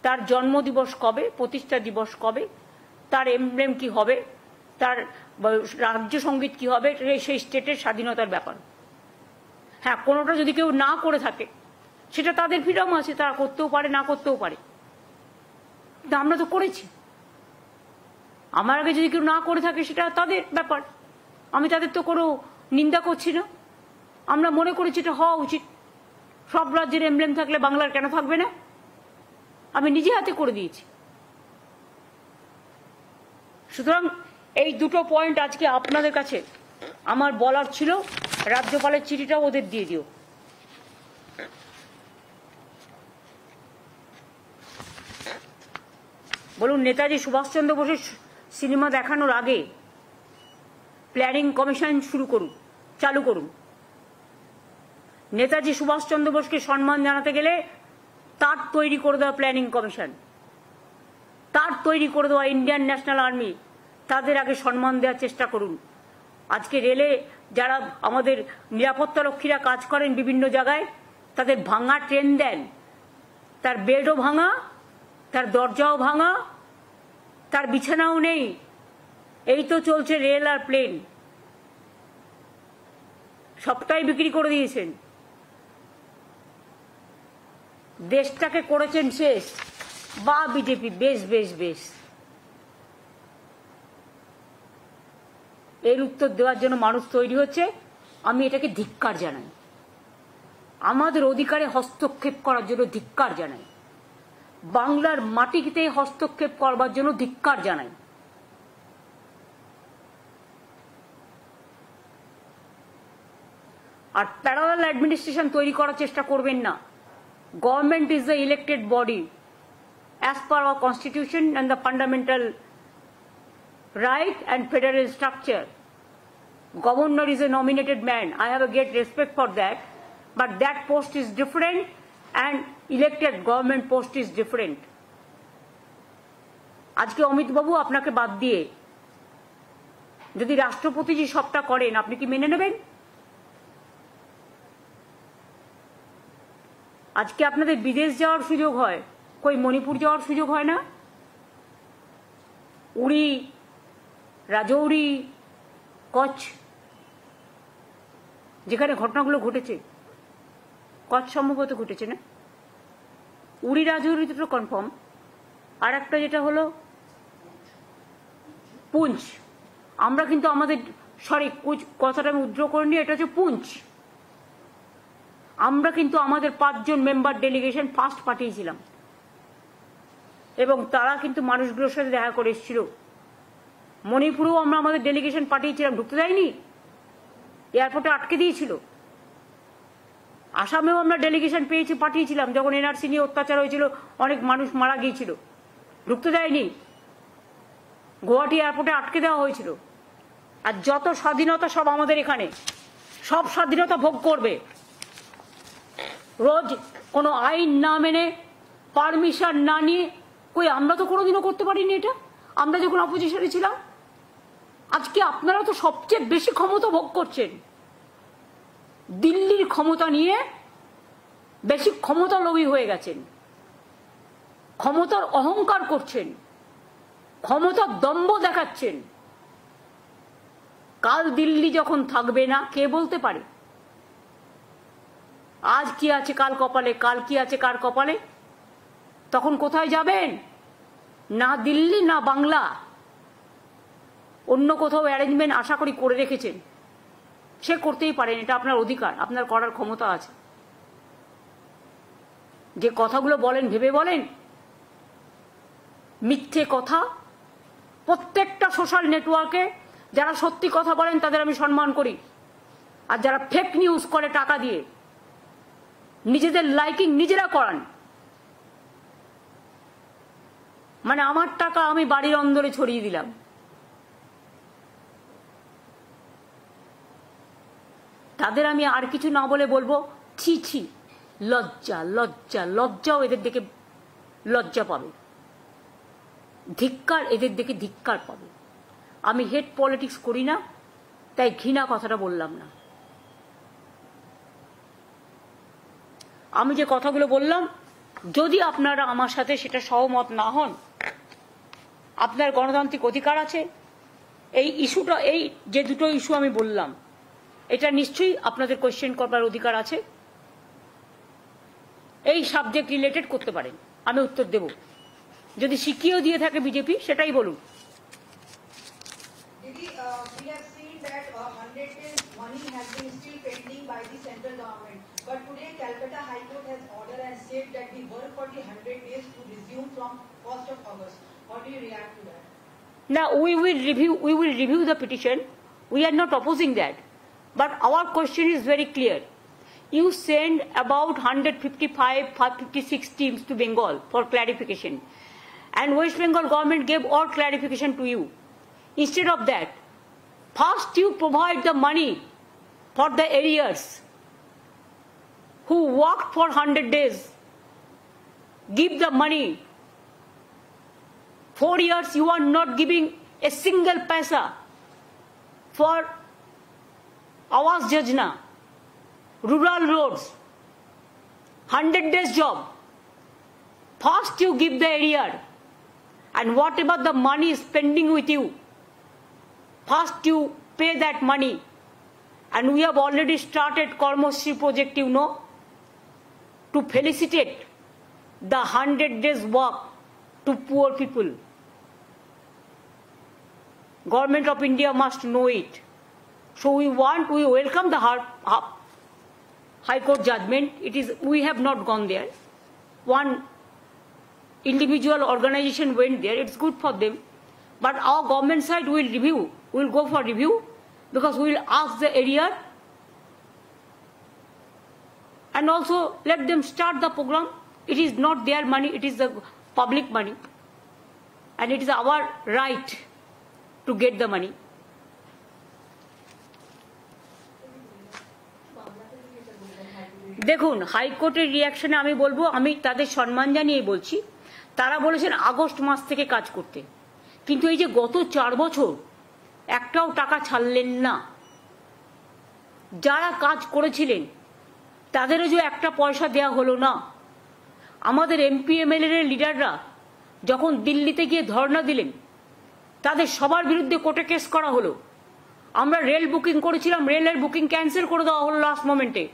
তার জন্মদিবস কবে, প্রতিষ্ঠা দিবস কবে, তার এমব্লেম কি হবে, তার রাজ্য সঙ্গীত কি হবে, সেই স্টেটের স্বাধীনতার ব্যাপার। হ্যাঁ, কোনোটা যদি কেউ না করে থাকে সেটা তাদের ফ্রিডম আছে, তারা করতেও পারে, না করতেও পারে। কিন্তু আমরা তো করেছি। আমার আগে যদি কেউ না করে থাকে সেটা তাদের ব্যাপার, আমি তাদের তো কোনো নিন্দা করছি না। আমরা মনে করেছি এটা হওয়া উচিত। সব রাজ্যের এমব্লেম থাকলে বাংলার কেন থাকবে না? আমি নিজে হাতে করে দিয়েছি। সুতরাং এই দুটো পয়েন্ট আজকে আপনাদের কাছে আমার বলার ছিল। রাজ্যপালের চিঠিটাও ওদের দিয়ে দিও। বলুন, নেতাজি সুভাষচন্দ্র বোসের সিনেমা দেখানোর আগে প্ল্যানিং কমিশন চালু করুন। নেতাজি সুভাষচন্দ্র বোসকে সম্মান জানাতে গেলে তার তৈরি করে দেওয়া প্ল্যানিং কমিশন, তার তৈরি করে দেওয়া ইন্ডিয়ান ন্যাশনাল আর্মি, তাদের আগে সম্মান দেওয়ার চেষ্টা করুন। আজকে রেলে যারা আমাদের নিরাপত্তা রক্ষীরা কাজ করেন বিভিন্ন জায়গায়, তাদের ভাঙা ট্রেন দেন, তার বেডও ভাঙা, তার দরজাও ভাঙা, তার বিছানাও নেই। এই তো চলছে রেল আর প্লেন, সবটাই বিক্রি করে দিয়েছেন, দেশটাকে করেছেন শেষ। বা বিজেপি, বেশ বেশ বেশ। এর উত্তর দেওয়ার জন্য মানুষ তৈরি হচ্ছে, আমি এটাকে ধিক্কার জানাই। আমাদের অধিকারে হস্তক্ষেপ করার জন্য ধিক্কার জানাই, বাংলার মাটিতে হস্তক্ষেপ করবার জন্য ধিক্কার জানাই। আর প্যারালাল অ্যাডমিনিস্ট্রেশন তৈরি করার চেষ্টা করবেন না। Government is the elected body as per our constitution and the fundamental right and federal structure. Governor is a nominated man. I have a great respect for that, but that post is different and elected government post is different. আজকে অমিত বাবু আপনাকে বাদ দিয়ে যদি রাষ্ট্রপতি জি সবটা করেন, আপনি কি মেনে নেবেন? আজকে আপনাদের বিদেশ যাওয়ার সুযোগ হয়, কই মণিপুর যাওয়ার সুযোগ হয় না? উড়ি, রাজৌরি, কচ্ছ, যেখানে ঘটনাগুলো ঘটেছে, কচ্ছ সম্ভবত ঘটেছে না, উড়ি রাজৌরিতে তো কনফার্ম। আর একটা যেটা হলো পুঞ্চ, আমরা কিন্তু আমাদের, সরি কথাটা আমি উদ্র করে নিই, এটা হচ্ছে পুঞ্চ। আমরা কিন্তু আমাদের 5 জন মেম্বার ডেলিগেশন ফার্স্ট পাঠিয়েছিলাম এবং তারা কিন্তু মানুষগুলোর সাথে দেখা করে এসেছিল। মণিপুরেও আমরা আমাদের ডেলিগেশন পাঠিয়েছিলাম, ঢুকতে দেয়নি, এয়ারপোর্টে আটকে দিয়েছিল। আসামেও আমরা ডেলিগেশন পাঠিয়েছিলাম, যখন এনআরসি নিয়ে অত্যাচার হয়েছিল, অনেক মানুষ মারা গিয়েছিল, ঢুকতে দেয়নি, গুয়াহাটি এয়ারপোর্টে আটকে দেওয়া হয়েছিল। আর যত স্বাধীনতা সব আমাদের এখানে, সব স্বাধীনতা ভোগ করবে। রোজ কোনো আইন না মেনে, পারমিশন না নিয়ে, কই আমরা তো কোনোদিনও করতে পারিনি এটা, আমরা যখন অপোজিশনে ছিলাম। আজকে আপনারা তো সবচেয়ে বেশি ক্ষমতা ভোগ করছেন, দিল্লির ক্ষমতা নিয়ে বেশি ক্ষমতা লোভী হয়ে গেছেন, ক্ষমতার অহংকার করছেন, ক্ষমতার দম্ভ দেখাচ্ছেন। কাল দিল্লি যখন থাকবে না, কে বলতে পারে? আজ কি আছে কাল কপালে, কাল কি আছে কার কপালে? তখন কোথায় যাবেন? না দিল্লি না বাংলা, অন্য কোথাও অ্যারেঞ্জমেন্ট আশা করি করে রেখেছেন। সে করতেই পারেন, এটা আপনার অধিকার, আপনার করার ক্ষমতা আছে। যে কথাগুলো বলেন ভেবে বলেন, মিথ্যে কথা। প্রত্যেকটা সোশ্যাল নেটওয়ার্কে যারা সত্যি কথা বলেন তাদের আমি সম্মান করি, আর যারা ফেক নিউজ করে টাকা দিয়ে নিজেদের লাইকিং নিজেরা করান, মানে আমার টাকা আমি বাড়ির অন্দরে ছড়িয়ে দিলাম, তাদের আমি আর কিছু না বলে বলবো ছি ছি, লজ্জা লজ্জা লজ্জাও এদের দেখে লজ্জা পাবে, ধিক্কার এদের দেখে ধিক্কার পাবে। আমি হেড পলিটিক্স করি না, তাই ঘৃণা কথাটা বললাম না। আমি যে কথাগুলো বললাম, যদি আপনারা আমার সাথে সেটা সহমত না হন, আপনার গণতান্ত্রিক অধিকার আছে। এই ইস্যুটা, এই যে দুটো ইস্যু আমি বললাম, এটা নিশ্চয়ই আপনাদের কোয়েশ্চেন করবার অধিকার আছে। এই সাবজেক্ট রিলেটেড করতে পারেন, আমি উত্তর দেব। যদি শিখিয়েও দিয়ে থাকে বিজেপি, সেটাই বলুন। But today, Calcutta High Court has ordered and said that the work for the 100 days to resume from 1st of August. How do you react to that? Now we will review the petition. We are not opposing that, but our question is very clear. You send about 156 teams to Bengal for clarification, and West Bengal government gave all clarification to you. Instead of that, first you provide the money for the arrears who worked for 100 days. Give the money. 4 years you are not giving a single paisa for Awas Yojana, rural roads, 100 days job. First you give the area, and whatever the money is spending with you, first you pay that money. And we have already started Karmashri project, you know, to felicitate the 100 days work to poor people. Government of India must know it. So we welcome the High Court judgment. We have not gone there. One individual organization went there. It's good for them. But our government side will review. We'll go for review because we will ask the area and also let them start the program. It is not their money. It is the public money. And it is our right to get the money. দেখুন হাইকোর্টের রিয়াকশনে আমি বলবো, আমি তাদের সম্মান জানিয়ে বলছি, তারা বলেছেন আগস্ট মাস থেকে কাজ করতে, কিন্তু এই যে গত 4 বছর একটাও টাকা ছাড়লেন না। যারা কাজ করেছিলেন তাদেরও যে একটা পয়সা দেয়া হলো না। আমাদের এমপি এমএলএ এর লিডাররা যখন দিল্লিতে গিয়ে ধর্ণা দিলেন, তাদের সবার বিরুদ্ধে কোর্টে কেস করা হলো। আমরা রেল বুকিং করেছিলাম, রেলের বুকিং ক্যান্সেল করে দেওয়া হলো লাস্ট মোমেন্টে।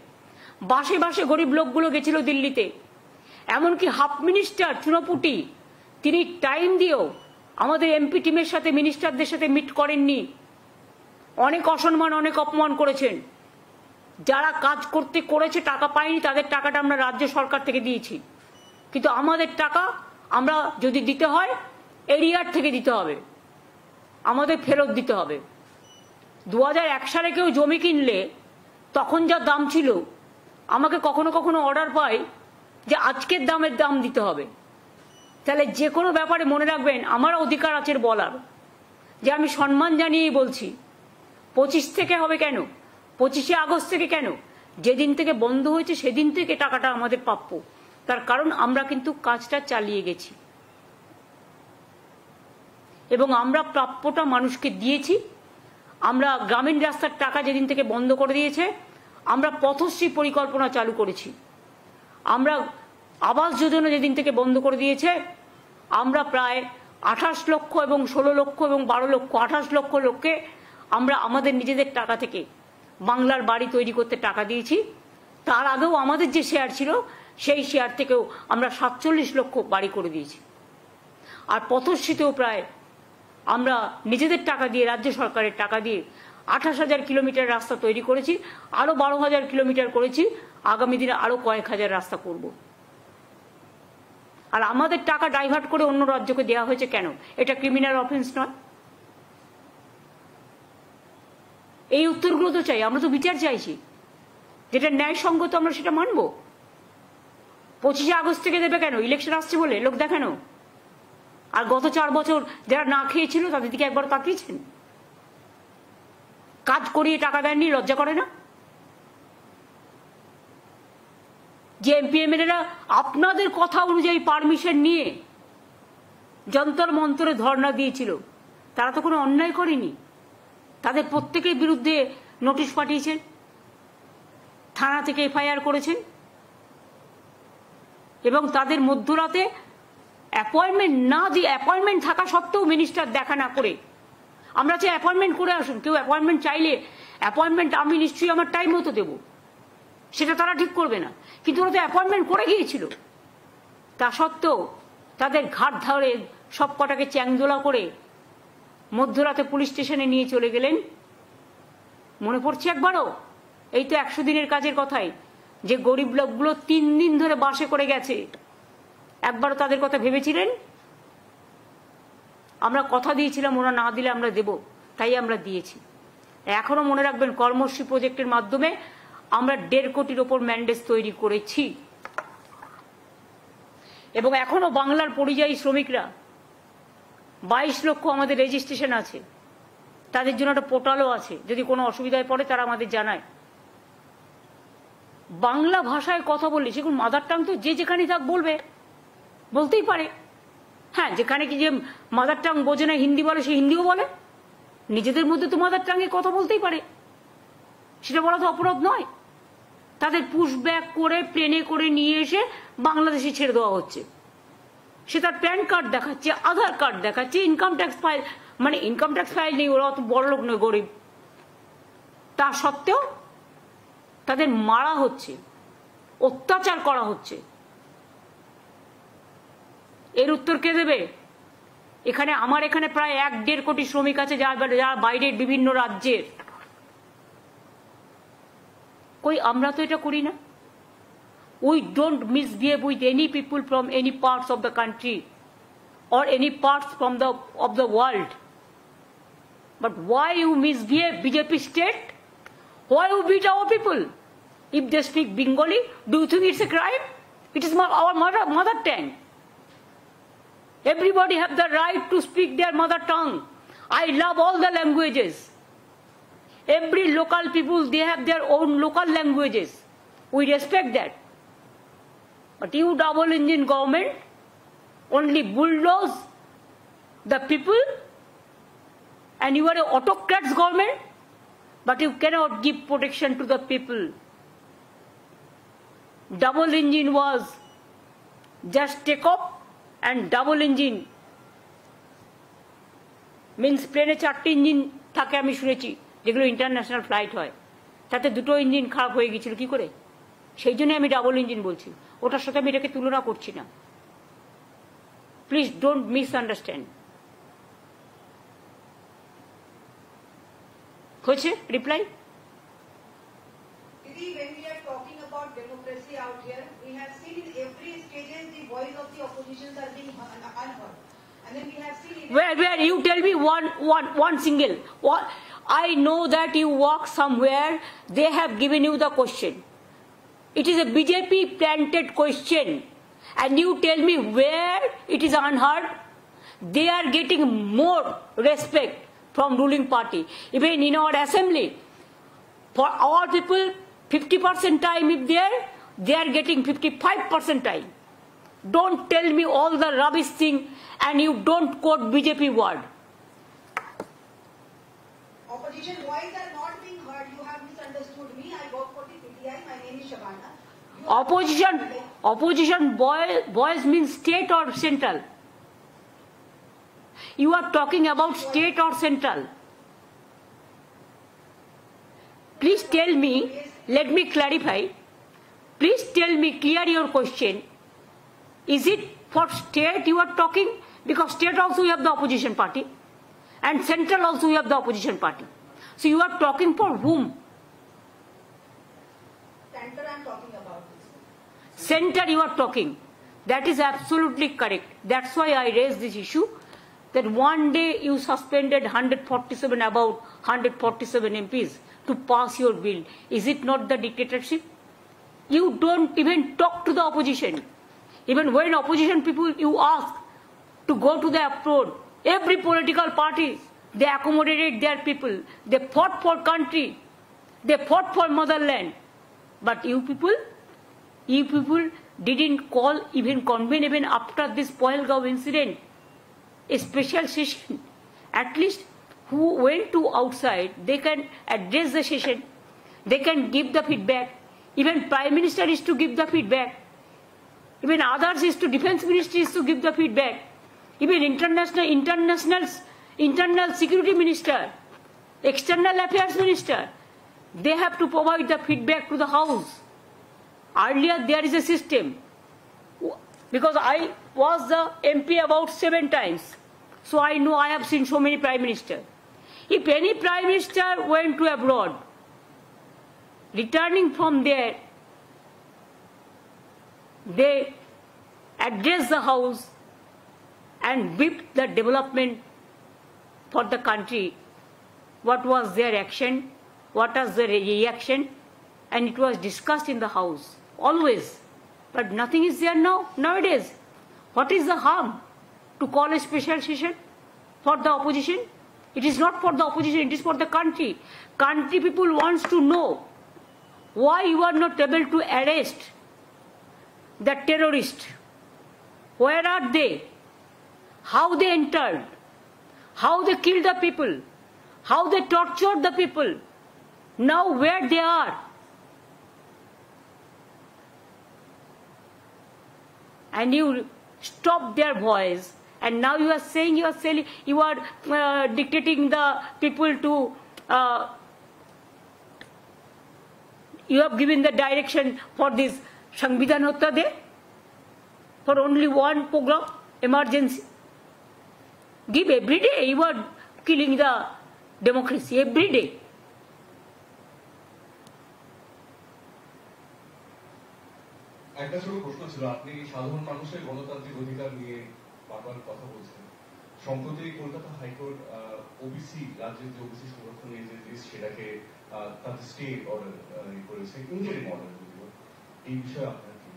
বাসে বাসে গরিব লোকগুলো গেছিল দিল্লিতে। এমনকি হাফ মিনিস্টার চুনোপুটি তিনি টাইম দিয়েও আমাদের এমপি টিমের সাথে মিনিস্টারদের সাথে মিট করেননি। অনেক অসম্মান, অনেক অপমান করেছেন। যারা কাজ করেছে টাকা পায়নি, তাদের টাকাটা আমরা রাজ্য সরকার থেকে দিয়েছি। কিন্তু আমাদের টাকা আমরা যদি দিতে হয় এরিয়ার থেকে দিতে হবে, আমাদের ফেরত দিতে হবে। 2001 সালে কেউ জমি কিনলে তখন যা দাম ছিল, আমাকে কখনো কখনো অর্ডার পাই যে আজকের দামের দাম দিতে হবে। তাহলে যে কোনো ব্যাপারে মনে রাখবেন আমার অধিকার আছে বলার, যে আমি সম্মান জানিয়েই বলছি। 25 থেকে হবে কেন, 25শে আগস্ট থেকে কেন, যেদিন থেকে বন্ধ হয়েছে সেদিন থেকে টাকাটা আমাদের প্রাপ্য। তার কারণ আমরা কিন্তু কাজটা চালিয়ে গেছি এবং আমরা প্রাপ্যটা মানুষকে দিয়েছি। আমরা গ্রামীণ রাস্তার টাকা যেদিন থেকে বন্ধ করে দিয়েছে, আমরা পথশ্রী পরিকল্পনা চালু করেছি। আমরা আবাস যোজনা যেদিন থেকে বন্ধ করে দিয়েছে, আমরা প্রায় 28 লক্ষ এবং 16 লক্ষ এবং 12 লক্ষ 28 লক্ষ লোককে আমরা আমাদের নিজেদের টাকা থেকে বাংলার বাড়ি তৈরি করতে টাকা দিয়েছি। তার আগেও আমাদের যে শেয়ার ছিল সেই শেয়ার থেকেও আমরা 47 লক্ষ বাড়ি করে দিয়েছি। আর পথশ্রীতেও প্রায় আমরা নিজেদের টাকা দিয়ে, রাজ্য সরকারের টাকা দিয়ে 28,000 কিলোমিটার রাস্তা তৈরি করেছি। আরো 12,000 কিলোমিটার করেছি, আগামী দিনে আরো কয়েক হাজার রাস্তা করব। আর আমাদের টাকা ডাইভার্ট করে অন্য রাজ্যকে দেওয়া হয়েছে কেন? এটা ক্রিমিনাল অফেন্স নয়? এই উত্তরগুলো তো চাই, আমরা তো বিচার চাইছি। যেটা ন্যায়সঙ্গত আমরা সেটা মানব। 25শে আগস্ট থেকে দেবে কেন? ইলেকশন আসছে বলে লোক দেখানো? আর গত 4 বছর যারা না খেয়েছিল তাদের দিকে একবার তাকিয়েছেন? কাজ করিয়ে টাকা দেননি, লজ্জা করে না? যে এমপি এমএলএরা আপনাদের কথা অনুযায়ী পারমিশন নিয়ে যন্তর মন্তরে ধর্ণা দিয়েছিল, তারা তো কোনো অন্যায় করেনি। তাদের প্রত্যেকের বিরুদ্ধে নোটিশ পাঠিয়েছেন, থানা থেকে এফআইআর করেছেন এবং তাদের মধ্যরাতে অ্যাপয়েন্টমেন্ট না দিয়ে, অ্যাপয়েন্টমেন্ট থাকা সত্ত্বেও মিনিস্টার দেখা না করে, আমরা চাই অ্যাপয়েন্টমেন্ট করে আসুন। কেউ অ্যাপয়েন্টমেন্ট চাইলে অ্যাপয়েন্টমেন্ট আমি নিশ্চয়ই আমার টাইম মতো দেবো, সেটা তারা ঠিক করবে না। কিন্তু ওরা তো অ্যাপয়েন্টমেন্ট করে গিয়েছিল। তা সত্ত্বেও তাদের ঘাট ধরে সব কটাকে চ্যাংদোলা করে মধ্যরাতে পুলিশ স্টেশনে নিয়ে চলে গেলেন। মনে পড়ছে একবারও? এই তো 100 দিনের কাজের কথাই, যে গরিব লোকগুলো 3 দিন ধরে বাসে করে গেছে, একবারও তাদের কথা ভেবেছিলেন? আমরা কথা দিয়েছিলাম ওরা না দিলে আমরা দেব, তাই আমরা দিয়েছি। এখনো মনে রাখবেন কর্মশ্রী প্রজেক্টের মাধ্যমে আমরা 1.5 কোটির ওপর ম্যান্ডেজ তৈরি করেছি এবং এখনো বাংলার পরিযায়ী শ্রমিকরা 22 লক্ষ আমাদের রেজিস্ট্রেশন আছে। তাদের জন্য একটা পোর্টালও আছে, যদি কোনো অসুবিধায় পড়ে তারা আমাদের জানায়। বাংলা ভাষায় কথা বললে, সেগুলো মাদার টাং তো যে যেখানে থাক বলবে, বলতেই পারে। হ্যাঁ, যেখানে কি যে মাদার টাং বোঝে না হিন্দি বলে, সে হিন্দিও বলে। নিজেদের মধ্যে তো মাদার টাঙে কথা বলতেই পারে, সেটা বলা তো অপরাধ নয়। তাদের পুশ ব্যাক করে প্লেনে করে নিয়ে এসে বাংলাদেশে ছেড়ে দেওয়া হচ্ছে। সে তার প্যান কার্ড দেখাচ্ছে, আধার কার্ড দেখাচ্ছে, ইনকাম ট্যাক্স ফাইল, মানে ইনকাম ট্যাক্স ফাইল নেই, ওরা অত বড় লোক নয়, গরিব। তা সত্ত্বেও তাদের মারা হচ্ছে, অত্যাচার করা হচ্ছে। এর উত্তর কে দেবে? এখানে আমার এখানে প্রায় 1-1.5 কোটি শ্রমিক আছে যারা বাইরের বিভিন্ন রাজ্যের। কই আমরা তো এটা করি না। We don't misbehave with any people from any parts of the country or any parts of the world. But why you misbehave, BJP state? Why you beat our people? If they speak Bengali, do you think it's a crime? It is our mother tongue. Everybody have the right to speak their mother tongue. I love all the languages. Every local people, they have their own local languages. We respect that. But you double engine government only bulldoze the people, and you are an autocrat's government, but you cannot give protection to the people. Double engine was just take off, and double engine means প্লেনে 4টি ইঞ্জিন থাকে আমি শুনেছি, যেগুলো ইন্টারন্যাশনাল ফ্লাইট হয়, তাতে 2টো ইঞ্জিন খারাপ হয়ে গিয়েছিল কি করে? সেই জন্য আমি ডাবল ইঞ্জিন বলছি, ওটার সাথে আমি এটাকে তুলনা করছি না। Please don't misunderstand. হয়েছে reply? Didi, when we are talking about democracy out here, we have seen in every stages the voice of the oppositions are being unheard. And then we have seen where you tell me one single. I know that you walk somewhere, they have given you the question. It is a BJP planted question, and you tell me where it is unheard. They are getting more respect from ruling party. Even in our assembly, for our people, 50% time if they are getting 55% time. Don't tell me all the rubbish thing and you don't quote BJP word. Opposition voice are not being heard. You have misunderstood me. I work for the PTI. My name is Shabana. Opposition voice means state or central. You are talking about state or central. Please tell me, let me clarify. Please tell me, clear your question. Is it for state you are talking? Because state also you have the opposition party, and central also you have the opposition party. So you are talking for whom? Center I am talking about this. Center you are talking. That is absolutely correct. That's why I raised this issue, that one day you suspended 147 about 147 MPs to pass your bill. Is it not the dictatorship? You don't even talk to the opposition. Even when opposition people you ask to go to the abroad, every political party, they accommodated their people. They fought for country. They fought for motherland. But you people didn't call, even convene, even after this Pahalgaon incident, a special session. At least who went to outside, they can address the session. They can give the feedback. Even Prime Minister is to give the feedback. Even others is to Defense Ministry is to give the feedback. Even internal security minister, external affairs minister, they have to provide the feedback to the house. Earlier there is a system, because I was the MP about 7 times, so I know, I have seen so many prime minister. If any prime minister went to abroad, returning from there, they address the house and whip the development for the country. What was their action? What was the reaction? And it was discussed in the house, always. But nothing is there now, nowadays. What is the harm to call a special session for the opposition? It is not for the opposition, it is for the country. Country people wants to know why you are not able to arrest the terrorists. Where are they? How they entered? How they killed the people? How they tortured the people? Now where they are? And you stop their voice, and now you are saying you are dictating the people to you have given the direction for this Sangvidhan Hotta Day for only one program, emergency. Give every day. You are killing the democracy every day. একটা ছোট প্রশ্ন ছিল, আপনি সাধারণ মানুষের গণতান্ত্রিক অধিকার নিয়ে বারবার কথা বলছেন। সম্প্রতি কলকাতা হাইকোর্ট ওবিসি, রাজ্যের যে ওবিসি সংরক্ষণের যে লিস্ট, সেটাকে তার স্টে অর্ডার করেছে, ইন্টারিম অর্ডার। এই বিষয়ে আপনার কি?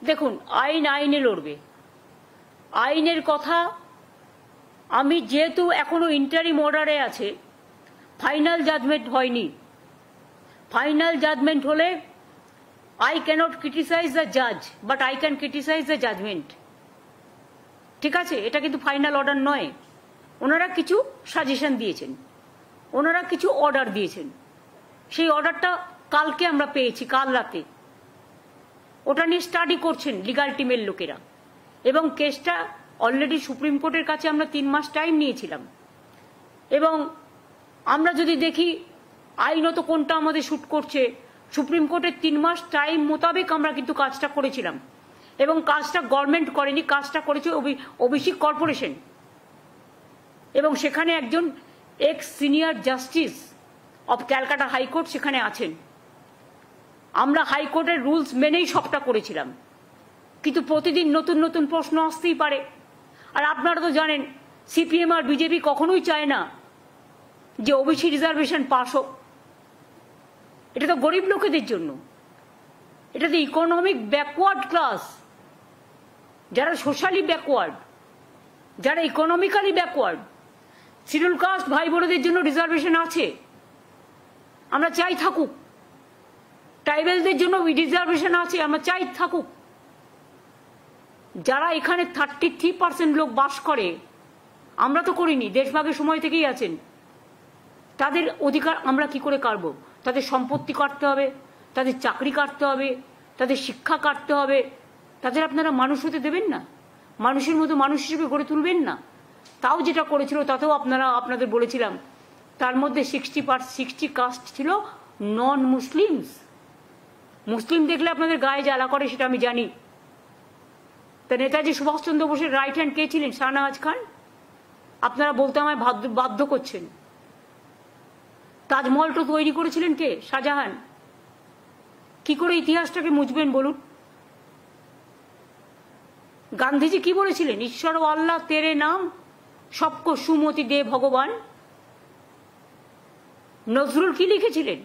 দেখুন, আইনে লড়বে। আইনের কথা আমি যেহেতু এখনো ইন্টারিম অর্ডারে আছে, ফাইনাল জাজমেন্ট হয়নি। ফাইনাল জাজমেন্ট হলে I cannot criticize the judge, but I can criticize the judgment. ঠিক আছে, এটা কিন্তু ফাইনাল অর্ডার নয়। ওনারা কিছু সাজেশন দিয়েছেন, ওনারা কিছু অর্ডার দিয়েছেন। সেই অর্ডারটা কালকে আমরা পেয়েছি, কাল রাতে। ওটা নিয়ে স্টাডি করছেন লিগাল টিমের লোকেরা, এবং কেসটা অলরেডি সুপ্রিম কোর্টের কাছে আমরা 3 মাস টাইম নিয়েছিলাম। এবং আমরা যদি দেখি আইনত কোনটা আমাদের শুট করছে, সুপ্রিম কোর্টের 3 মাস টাইম মোতাবেক আমরা কিন্তু কাজটা করেছিলাম। এবং কাজটা গভর্নমেন্ট করেনি, কাজটা করেছে ওবিসি কর্পোরেশন। এবং সেখানে একজন x senior justice of Calcutta high court সেখানে আছেন। আমরা হাইকোর্টের রুলস মেনেই সবটা করেছিলাম, কিন্তু প্রতিদিন নতুন নতুন প্রশ্ন আসতেই পারে। আর আপনারা তো জানেন, সিপিএম আর বিজেপি কখনোই চায় না যে ওবিসি রিজার্ভেশন পাস হোক। এটা তো গরিব লোকেদের জন্য, এটা তো ইকোনমিক ব্যাকওয়ার্ড ক্লাস, যারা সোশ্যালি ব্যাকওয়ার্ড, যারা ইকোনমিক্যালি ব্যাকওয়ার্ড। শিডিউল কাস্ট ভাই বোনদের জন্য রিজার্ভেশন আছে, আমরা চাই থাকুক। ট্রাইবেলদের জন্য রিজার্ভেশন আছে, আমরা চাই থাকুক। যারা এখানে 33% লোক বাস করে, আমরা তো করিনি, দেশভাগের সময় থেকেই আছেন, তাদের অধিকার আমরা কি করে কাটব? তাদের সম্পত্তি কাটতে হবে, তাদের চাকরি কাটতে হবে, তাদের শিক্ষা কাটতে হবে। তাদের আপনারা মানুষ হতে দেবেন না, মানুষের মতো মানুষ হিসেবে গড়ে তুলবেন না। তাও যেটা করেছিল তাতেও আপনাদের বলেছিলাম, তার মধ্যে 60 কাস্ট ছিল নন মুসলিমস। মুসলিম দেখলে আপনাদের গায়ে জ্বালা করে, সেটা আমি জানি। তা নেতাজি সুভাষচন্দ্র বোসের রাইট হ্যান্ড কে ছিলেন? শাহনওয়াজ খান। আপনারা বলতে আমায় বাধ্য করছেন। তাজমহলটা তৈরি করেছিলেন কে? শাহজাহান। কি করে ইতিহাসটাকে মুছবেন বলুন? গান্ধীজি কি বলেছিলেন? ঈশ্বর ও আল্লাহ তেরে নাম সবকো সুমতি দে ভগবান। নজরুল কি লিখেছিলেন?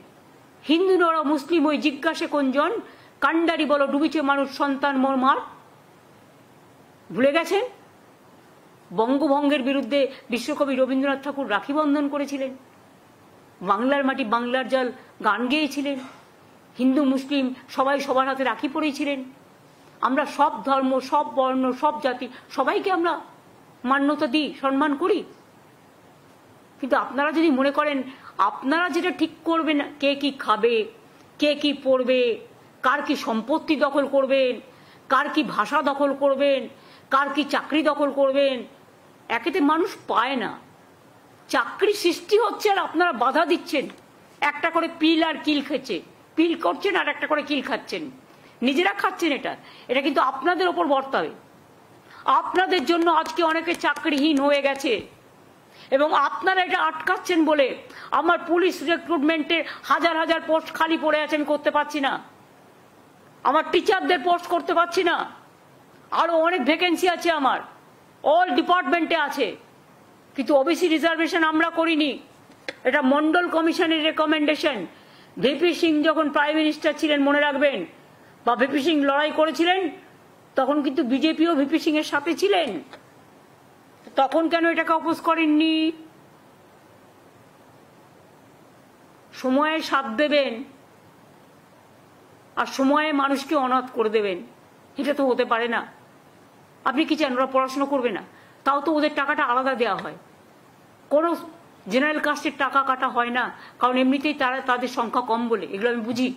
হিন্দু নর মুসলিম ওই জিজ্ঞাসে কোনজন, কান্ডারি বলো ডুবিছে মানুষ সন্তান মোর মার। ভুলে গেছেন? বঙ্গভঙ্গের বিরুদ্ধে বিশ্বকবি রবীন্দ্রনাথ ঠাকুর রাখি বন্ধন করেছিলেন, বাংলার মাটি বাংলার জল গান গেয়েছিলেন, হিন্দু মুসলিম সবাই সবার হাতে রাখি পরেছিলেন। আমরা সব ধর্ম, সব বর্ণ, সব জাতি সবাইকে আমরা মান্যতা দিই, সম্মান করি। কিন্তু আপনারা যদি মনে করেন আপনারা যেটা ঠিক করবেন, কে কি খাবে, কে কি পড়বে, কার কি সম্পত্তি দখল করবেন, কার কি ভাষা দখল করবেন, কার কি চাকরি দখল করবেন, একেতে মানুষ পায় না। চাকরি সৃষ্টি হচ্ছে আর আপনারা বাধা দিচ্ছেন। একটা করে পিল আর কিল খেচ্ছে, পিল করছেন আর একটা করে কিল খাচ্ছেন, নিজেরা খাচ্ছেন। এটা কিন্তু আপনাদের ওপর বর্তাবে। আপনাদের জন্য আজকে অনেকে চাকরিহীন হয়ে গেছে, এবং আপনারা এটা আটকাচ্ছেন বলে আমার পুলিশ রিক্রুটমেন্টে হাজার হাজার পোস্ট খালি পড়ে আছে, আমি করতে পারছি না। আমার টিচারদের পোস্ট করতে পারছি না। আরো অনেক ভ্যাকেন্সি আছে আমার, অল ডিপার্টমেন্টে আছে, কিন্তু ওবিসি রিজার্ভেশন আমরা করিনি। এটা মন্ডল কমিশনের রেকমেন্ডেশন। ভিপি সিং যখন প্রাইম মিনিস্টার ছিলেন, মনে রাখবেন, বা ভিপি সিং লড়াই করেছিলেন, তখন কিন্তু বিজেপিও ভিপি সিং এর সাথে ছিলেন। তখন কেন এটাকে অপোজ করেননি? সময়ে সাথ দেবেন আর সময়ে মানুষকে অনাথ করে দেবেন, এটা তো হতে পারে না। আপনি কি চান ওরা পড়াশোনা করবে না? তাও তো ওদের টাকাটা আলাদা দেওয়া হয়। কোনো জেনারেল কাস্টের টাকা কাটা হয় না, কারণ এমনিতেই তাদের সংখ্যা কম বলে, এগুলো আমি বুঝি।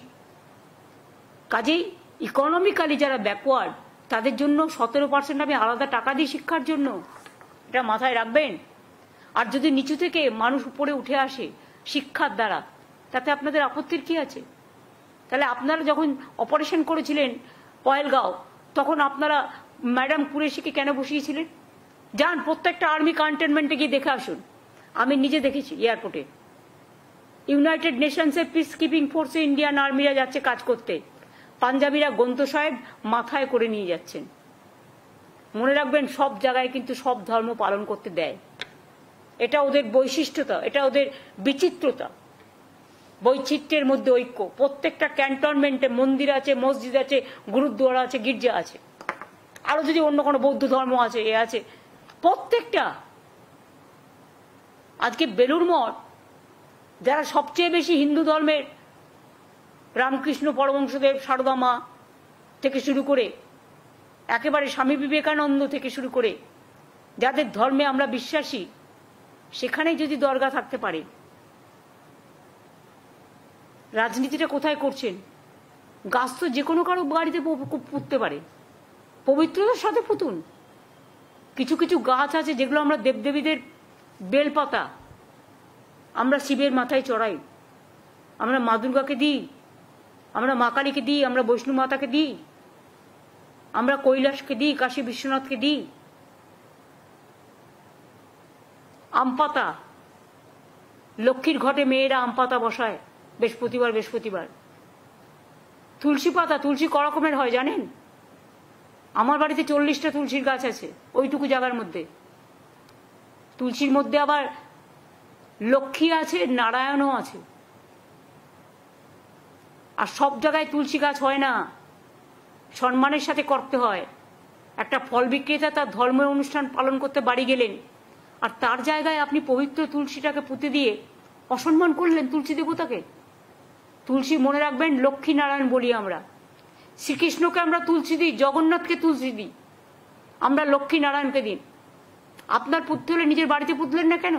কাজেই ইকোনমিক্যালি যারা ব্যাকওয়ার্ড তাদের জন্য 17% আমি আলাদা টাকা দিই শিক্ষার জন্য, এটা মাথায় রাখবেন। আর যদি নিচু থেকে মানুষ উপরে উঠে আসে শিক্ষার দ্বারা, তাতে আপনাদের আপত্তির কি আছে? তাহলে আপনারা যখন অপারেশন করেছিলেন পয়েলগাঁও, তখন আপনারা ম্যাডাম কুরেশিকে কেন বসিয়েছিলেন? যান প্রত্যেকটা আর্মি ক্যান্টনমেন্টে গিয়ে দেখে আসুন, আমি নিজে দেখেছি এয়ারপোর্টে। ইউনাইটেড নেশনসের পিস কিপিং ফোর্সে ইন্ডিয়ান আর্মিরা যাচ্ছে কাজ করতে, পাঞ্জাবিরা গন্ত সাহেব মাথায় করে নিয়ে যাচ্ছেন। মনে রাখবেন, সব জায়গায় কিন্তু সব ধর্ম পালন করতে দেয়, এটা ওদের বৈশিষ্ট্যতা, এটা ওদের বিচিত্রতা। বৈচিত্র্যের মধ্যে ঐক্য। প্রত্যেকটা ক্যান্টনমেন্টে মন্দির আছে, মসজিদ আছে, গুরুদ্বারা আছে, গির্জা আছে, আরো যদি অন্য কোনো বৌদ্ধ ধর্ম আছে, এ আছে, প্রত্যেকটা। আজকে বেলুড় মঠ, যারা সবচেয়ে বেশি হিন্দু ধর্মের, রামকৃষ্ণ পরমহংসদেব, সারদা মা থেকে শুরু করে একেবারে স্বামী বিবেকানন্দ থেকে শুরু করে যাদের ধর্মে আমরা বিশ্বাসী, সেখানেই যদি দরগা থাকতে পারে, রাজনীতিটা কোথায় করছেন? গাছ তো যে কোনো কারো বাড়িতে পুঁততে পারে, পবিত্রতার সাথে পুতুন। কিছু কিছু গাছ আছে যেগুলো আমরা দেবদেবীদের বেলপাতা আমরা শিবের মাথায় চড়াই, আমরা মা দুর্গাকে দিই, আমরা মা কালীকে দিই, আমরা বৈষ্ণু মাতাকে দিই, আমরা কৈলাসকে দিই, কাশী বিশ্বনাথকে দিই। আম পাতা, লক্ষ্মীর ঘটে মেয়েরা আম পাতা বসায় বৃহস্পতিবার। তুলসী পাতা, তুলসী ক রকমের হয় জানেন? আমার বাড়িতে 40টা তুলসীর গাছ আছে ওইটুকু জায়গার মধ্যে। তুলসীর মধ্যে আবার লক্ষ্মী আছে, নারায়ণও আছে। আর সব জায়গায় তুলসী গাছ হয় না, সম্মানের সাথে করতে হয়। একটা ফল বিক্রেতা তার ধর্মীয় অনুষ্ঠান পালন করতে বাড়ি গেলেন, আর তার জায়গায় আপনি পবিত্র তুলসীটাকে পুঁতে দিয়ে অসম্মান করলেন তুলসী দেবতাকে। তুলসী, মনে রাখবেন, লক্ষ্মী নারায়ণ বলি আমরা। শ্রীকৃষ্ণকে আমরা তুলসী দিই, জগন্নাথকে তুলসী দিই, আমরা লক্ষ্মী নারায়ণকে দিন। আপনার পুঁততে হলে নিজের বাড়িতে পুঁতলেন না কেন?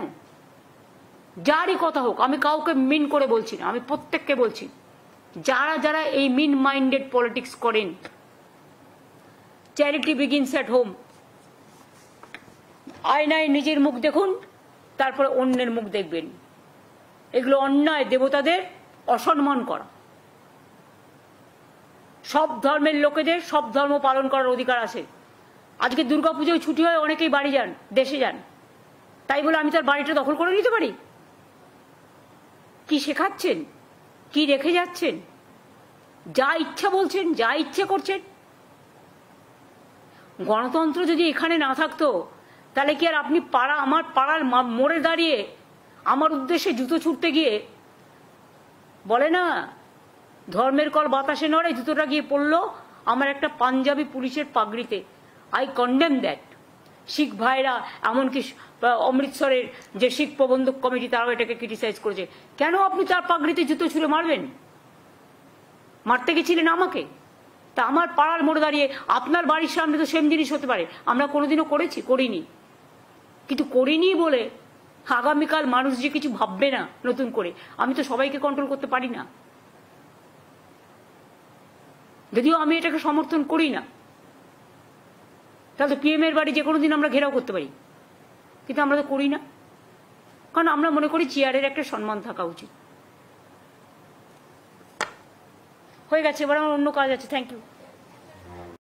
যারই কথা হোক, আমি কাউকে মিন করে বলছি না, আমি প্রত্যেককে বলছি, যারা যারা এই মিন মাইন্ডেড পলিটিক্স করেন, চ্যারিটি বিগিনস অ্যাট হোম। আয়নায় নিজের মুখ দেখুন, তারপরে অন্যের মুখ দেখবেন। এগুলো অন্যায়, দেবতাদের অসম্মান করা। সব ধর্মের লোকেদের সব ধর্ম পালন করার অধিকার আছে। আজকে দুর্গাপুজোয় ছুটি হয়, অনেকেই বাড়ি যান, দেশে যান, তাই বলে আমি তার বাড়িটা দখল করে নিতে পারি? কি শেখাচ্ছেন? কি রেখে যাচ্ছেন? যা ইচ্ছা বলছেন, যা ইচ্ছে করছেন। গণতন্ত্র যদি এখানে না থাকতো, তাহলে কি আর আপনি আমার পাড়ার মোড়ে দাঁড়িয়ে আমার উদ্দেশ্যে জুতো ছুটতে গিয়ে, বলে না ধর্মের কল বাতাসে নড়ে, জুতোটা গিয়ে পড়লো আমার একটা পাঞ্জাবি পুলিশের পাগড়িতে। I condemn that. শিখ ভাইরা, এমনকি অমৃতসরের যে শিখ প্রবন্ধক কমিটি, তারাও এটাকে ক্রিটিসাইজ করেছে। কেন আপনি তার পাগড়িতে জুতো ছুঁড়ে মারবেন? মারতে গেছিলেন আমাকে? তা আমার পাড়ার মোড়ে দাঁড়িয়ে আপনার বাড়ির সামনে তো সেম জিনিস হতে পারে। আমরা কোনোদিনও করিনি, কিন্তু করিনি বলে আগামীকাল মানুষ যে কিছু ভাববে না নতুন করে, আমি তো সবাইকে কন্ট্রোল করতে পারি না। যদিও আমি এটাকে সমর্থন করি না, তাহলে পিএম এর বাড়ি যে কোনো দিন আমরা ঘেরাও করতে পারি, কিন্তু আমরা তো করি না, কারণ আমরা মনে করি চেয়ারের একটা সম্মান থাকা উচিত। হয়ে গেছে, এবার আমার অন্য কাজ আছে। Thank you.